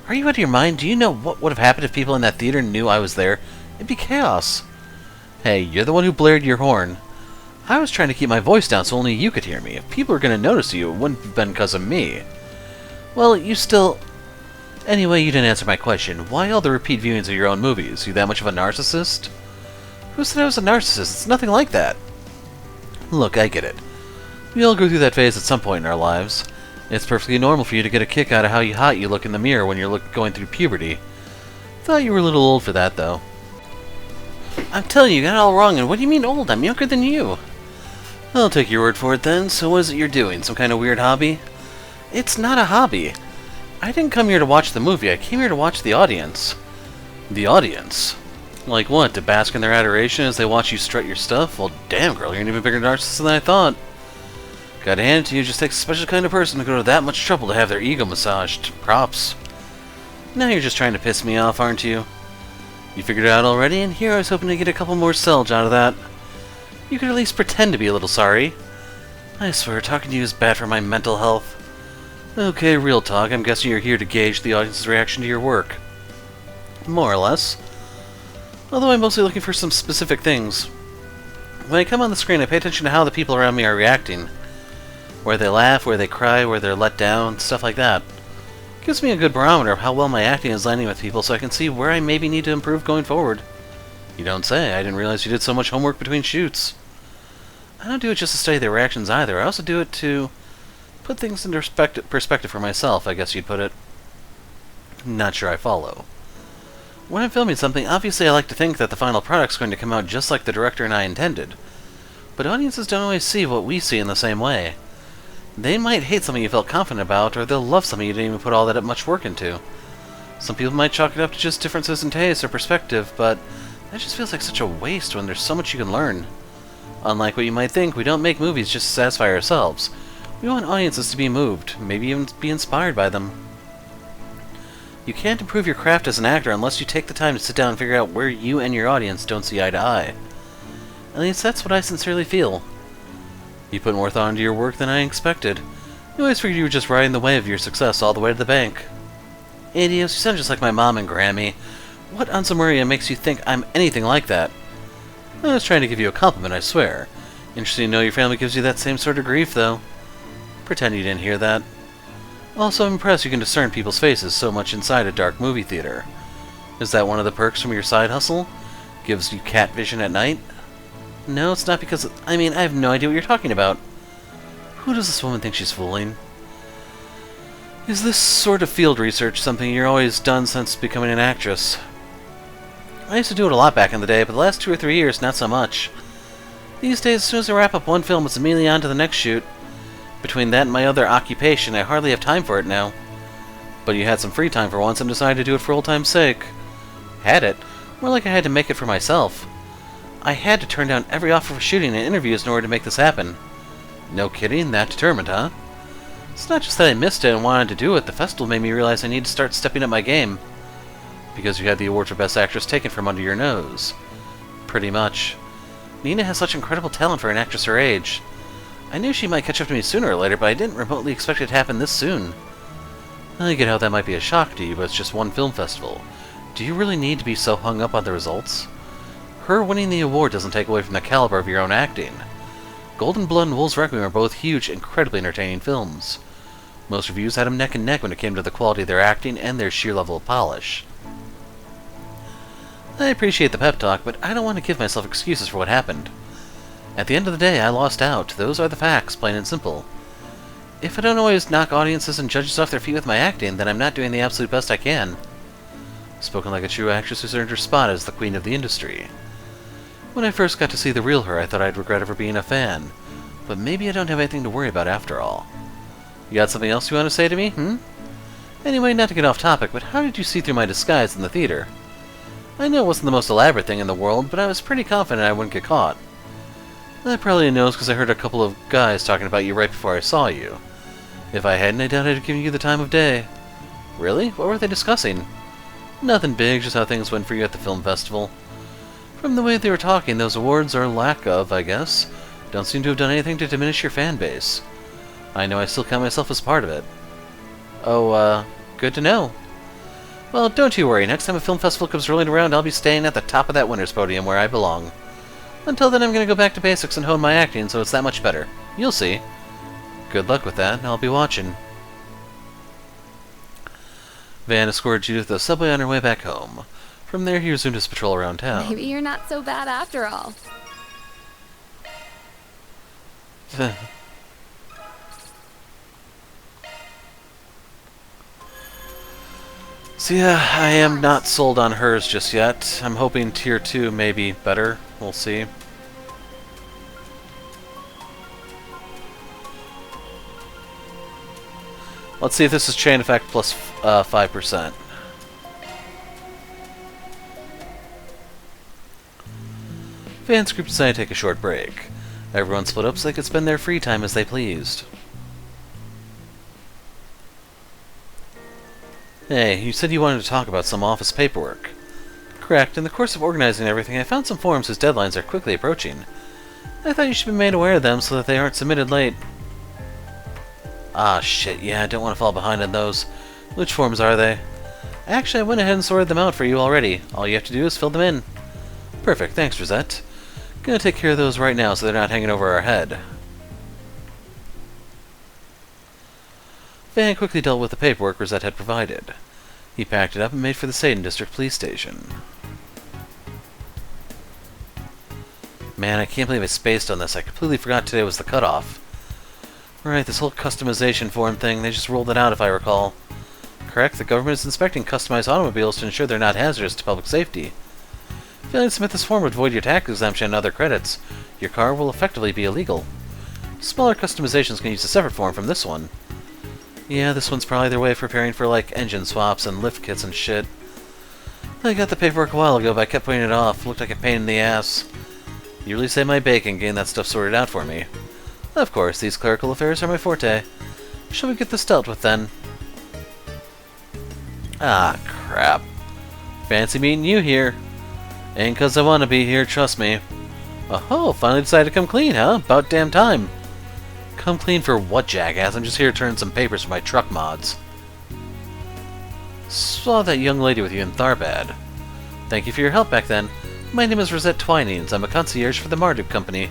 Are you out of your mind? Do you know what would have happened if people in that theater knew I was there? It'd be chaos. Hey, you're the one who blared your horn. I was trying to keep my voice down so only you could hear me. If people were going to notice you, it wouldn't have been because of me. Well, you still... Anyway, you didn't answer my question. Why all the repeat viewings of your own movies? You that much of a narcissist? Who said I was a narcissist? It's nothing like that. Look, I get it. We all go through that phase at some point in our lives. It's perfectly normal for you to get a kick out of how hot you look in the mirror when you're going through puberty. Thought you were a little old for that, though. I'm telling you, you got it all wrong, and what do you mean old? I'm younger than you. I'll take your word for it then. So what is it you're doing? Some kind of weird hobby? It's not a hobby. I didn't come here to watch the movie. I came here to watch the audience. The audience? Like what? To bask in their adoration as they watch you strut your stuff? Well, damn, girl, you're an even bigger narcissist than I thought. Gotta hand it to you, it just takes a special kind of person to go to that much trouble to have their ego massaged. Props. Now you're just trying to piss me off, aren't you? You figured it out already, and here I was hoping to get a couple more selge out of that. You could at least pretend to be a little sorry. I swear, talking to you is bad for my mental health. Okay, real talk, I'm guessing you're here to gauge the audience's reaction to your work. More or less. Although I'm mostly looking for some specific things. When I come on the screen, I pay attention to how the people around me are reacting. Where they laugh, where they cry, where they're let down, stuff like that. Gives me a good barometer of how well my acting is landing with people so I can see where I maybe need to improve going forward. You don't say. I didn't realize you did so much homework between shoots. I don't do it just to study their reactions either. I also do it to put things into perspective for myself, I guess you'd put it. Not sure I follow. When I'm filming something, obviously I like to think that the final product's going to come out just like the director and I intended. But audiences don't always see what we see in the same way. They might hate something you felt confident about, or they'll love something you didn't even put all that much work into. Some people might chalk it up to just differences in taste or perspective, but that just feels like such a waste when there's so much you can learn. Unlike what you might think, we don't make movies just to satisfy ourselves. We want audiences to be moved, maybe even be inspired by them. You can't improve your craft as an actor unless you take the time to sit down and figure out where you and your audience don't see eye to eye. At least that's what I sincerely feel. You put more thought into your work than I expected. You always figured you were just riding the wave of your success all the way to the bank. Idios, you sound just like my mom and Grammy. What on Zemuria makes you think I'm anything like that? I was trying to give you a compliment, I swear. Interesting to know your family gives you that same sort of grief, though. Pretend you didn't hear that. Also, I'm impressed you can discern people's faces so much inside a dark movie theater. Is that one of the perks from your side hustle? Gives you cat vision at night? No, it's not because... I mean, I have no idea what you're talking about. Who does this woman think she's fooling? Is this sort of field research something you've always done since becoming an actress? I used to do it a lot back in the day, but the last 2 or 3 years, not so much. These days, as soon as I wrap up one film, it's immediately on to the next shoot. Between that and my other occupation, I hardly have time for it now. But you had some free time for once and decided to do it for old time's sake. Had it? More like I had to make it for myself. I had to turn down every offer for shooting and interviews in order to make this happen. No kidding? That determined, huh? It's not just that I missed it and wanted to do it, the festival made me realize I need to start stepping up my game. Because you had the award for Best Actress taken from under your nose. Pretty much. Nina has such incredible talent for an actress her age. I knew she might catch up to me sooner or later, but I didn't remotely expect it to happen this soon. I get how that might be a shock to you, but it's just one film festival. Do you really need to be so hung up on the results? Her winning the award doesn't take away from the caliber of your own acting. Golden Blood and Wolves Requiem are both huge, incredibly entertaining films. Most reviews had them neck and neck when it came to the quality of their acting and their sheer level of polish. I appreciate the pep talk, but I don't want to give myself excuses for what happened. At the end of the day, I lost out. Those are the facts, plain and simple. If I don't always knock audiences and judges off their feet with my acting, then I'm not doing the absolute best I can. Spoken like a true actress who's earned her spot as the queen of the industry. When I first got to see the real her, I thought I'd regret ever being a fan. But maybe I don't have anything to worry about after all. You got something else you want to say to me, Anyway, not to get off topic, but how did you see through my disguise in the theater? I know it wasn't the most elaborate thing in the world, but I was pretty confident I wouldn't get caught. That probably knows because I heard a couple of guys talking about you right before I saw you. If I hadn't, I doubt I'd have given you the time of day. Really? What were they discussing? Nothing big, just how things went for you at the film festival. From the way they were talking, those awards, or lack of, I guess, don't seem to have done anything to diminish your fan base. I know I still count myself as part of it. Oh, good to know. Well, don't you worry, next time a film festival comes rolling around, I'll be staying at the top of that winner's podium where I belong. Until then, I'm gonna go back to basics and hone my acting so it's that much better. You'll see. Good luck with that, I'll be watching. Van escorted Judith to the subway on her way back home. From there, he resumed his patrol around town. Maybe you're not so bad after all. So yeah, I am not sold on hers just yet. I'm hoping Tier 2 may be better. We'll see. Let's see if this is chain effect plus 5%. Van's group decided to take a short break. Everyone split up so they could spend their free time as they pleased. Hey, you said you wanted to talk about some office paperwork. Correct. In the course of organizing everything, I found some forms whose deadlines are quickly approaching. I thought you should be made aware of them so that they aren't submitted late. Ah, shit, yeah, I don't want to fall behind on those. Which forms are they? Actually, I went ahead and sorted them out for you already. All you have to do is fill them in. Perfect, thanks, Rosette. Gonna take care of those right now so they're not hanging over our head. Van quickly dealt with the paperwork Rosette had provided. He packed it up and made for the Satan District Police Station. Man, I can't believe I spaced on this. I completely forgot today was the cutoff. Right, this whole customization form thing, they just rolled it out if I recall. Correct, the government is inspecting customized automobiles to ensure they're not hazardous to public safety. Failing to submit this form would void your tax exemption and other credits. Your car will effectively be illegal. Smaller customizations can use a separate form from this one. Yeah, this one's probably their way of preparing for, like, engine swaps and lift kits and shit. I got the paperwork a while ago, but I kept putting it off. Looked like a pain in the ass. You really saved my bacon getting that stuff sorted out for me. Of course, these clerical affairs are my forte. Shall we get this dealt with, then? Ah, crap. Fancy meeting you here. Ain't 'cause I want to be here, trust me. Oh, finally decided to come clean, huh? About damn time. Come clean for what, jackass? I'm just here to turn some papers for my truck mods. Saw that young lady with you in Tharbad. Thank you for your help back then. My name is Rosette Twinings. I'm a concierge for the Marduk Company.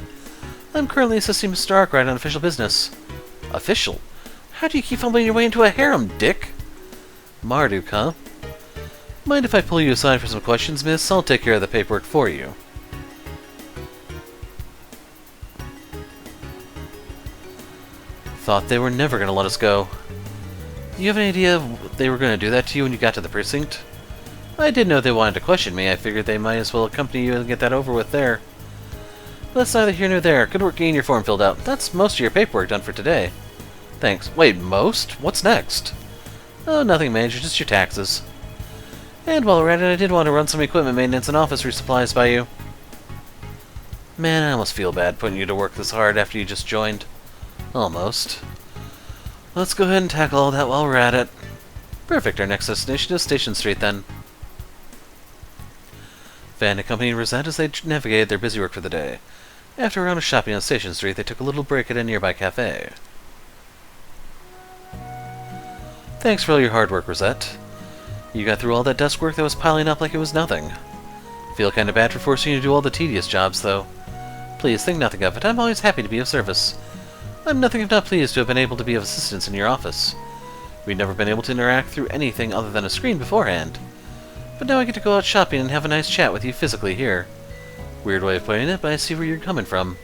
I'm currently assisting Mr. Arkwright on official business. Official? How do you keep fumbling your way into a harem, dick? Marduk, huh? Mind if I pull you aside for some questions, miss? I'll take care of the paperwork for you. Thought they were never going to let us go. You have any idea they were going to do that to you when you got to the precinct? I did know they wanted to question me. I figured they might as well accompany you and get that over with there. But that's neither here nor there. Good work getting your form filled out. That's most of your paperwork done for today. Thanks. Wait, most? What's next? Oh, nothing major, just your taxes. And while we're at it, I did want to run some equipment maintenance and office resupplies by you. Man, I almost feel bad putting you to work this hard after you just joined. Almost. Let's go ahead and tackle all that while we're at it. Perfect, our next destination is Station Street then. Van accompanied Rosette as they navigated their busy work for the day. After a round of shopping on Station Street, they took a little break at a nearby cafe. Thanks for all your hard work, Rosette. You got through all that desk work that was piling up like it was nothing. Feel kinda bad for forcing you to do all the tedious jobs, though. Please think nothing of it. I'm always happy to be of service. I'm nothing if not pleased to have been able to be of assistance in your office. We'd never been able to interact through anything other than a screen beforehand. But now I get to go out shopping and have a nice chat with you physically here. Weird way of putting it, but I see where you're coming from.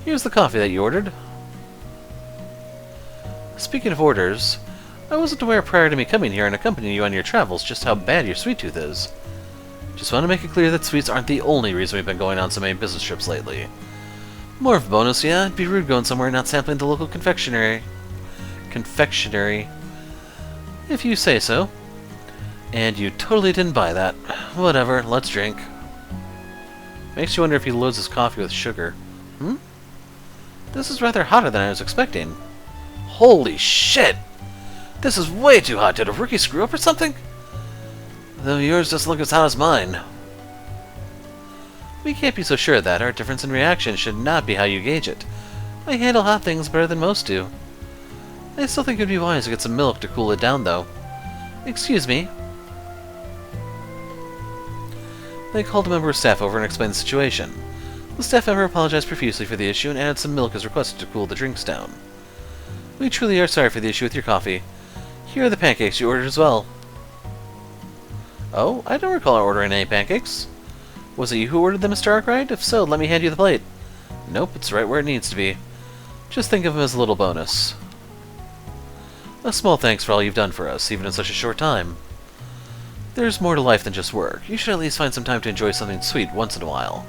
Here's the coffee that you ordered. Speaking of orders, I wasn't aware prior to me coming here and accompanying you on your travels just how bad your sweet tooth is. Just want to make it clear that sweets aren't the only reason we've been going on so many business trips lately. More of a bonus, yeah, it'd be rude going somewhere and not sampling the local confectionery. If you say so. And you totally didn't buy that. Whatever, let's drink. Makes you wonder if he loads his coffee with sugar. This is rather hotter than I was expecting. Holy shit! This is way too hot. Did a rookie screw up or something? Though yours doesn't look as hot as mine. We can't be so sure of that. Our difference in reaction should not be how you gauge it. I handle hot things better than most do. I still think it would be wise to get some milk to cool it down, though. Excuse me. They called a member of staff over and explained the situation. The staff member apologized profusely for the issue and added some milk as requested to cool the drinks down. We truly are sorry for the issue with your coffee. Here are the pancakes you ordered as well. Oh, I don't recall ordering any pancakes. Was it you who ordered them, Mr. Arkwright? If so, let me hand you the plate. Nope, it's right where it needs to be. Just think of them as a little bonus. A small thanks for all you've done for us, even in such a short time. There's more to life than just work. You should at least find some time to enjoy something sweet once in a while.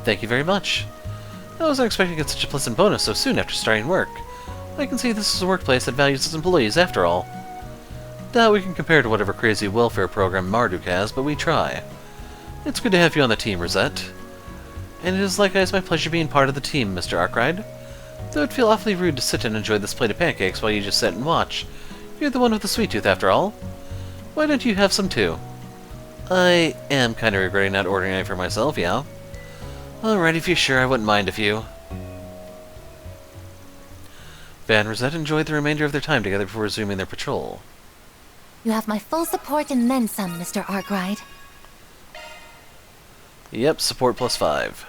Thank you very much. I wasn't expecting to get such a pleasant bonus so soon after starting work. I can see this is a workplace that values its employees, after all. Doubt we can compare to whatever crazy welfare program Marduk has, but we try. It's good to have you on the team, Rosette. And it is likewise my pleasure being part of the team, Mr. Arkwright. Though it'd feel awfully rude to sit and enjoy this plate of pancakes while you just sit and watch. You're the one with the sweet tooth, after all. Why don't you have some too? I am kind of regretting not ordering any for myself, yeah. Alright, if you're sure, I wouldn't mind if you... Van and Rosette enjoyed the remainder of their time together before resuming their patrol. You have my full support and then some, Mr. Arkwright. Yep, support plus 5.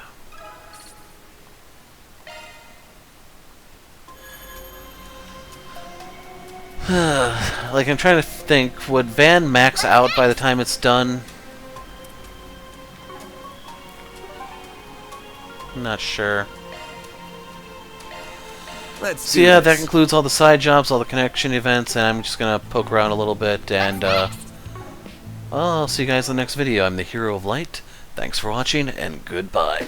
Like, I'm trying to think, would Van max out by the time it's done? I'm not sure. So yeah, that concludes all the side jobs, all the connection events, and I'm just gonna poke around a little bit, and I'll see you guys in the next video. I'm the Hero of Light. Thanks for watching, and goodbye.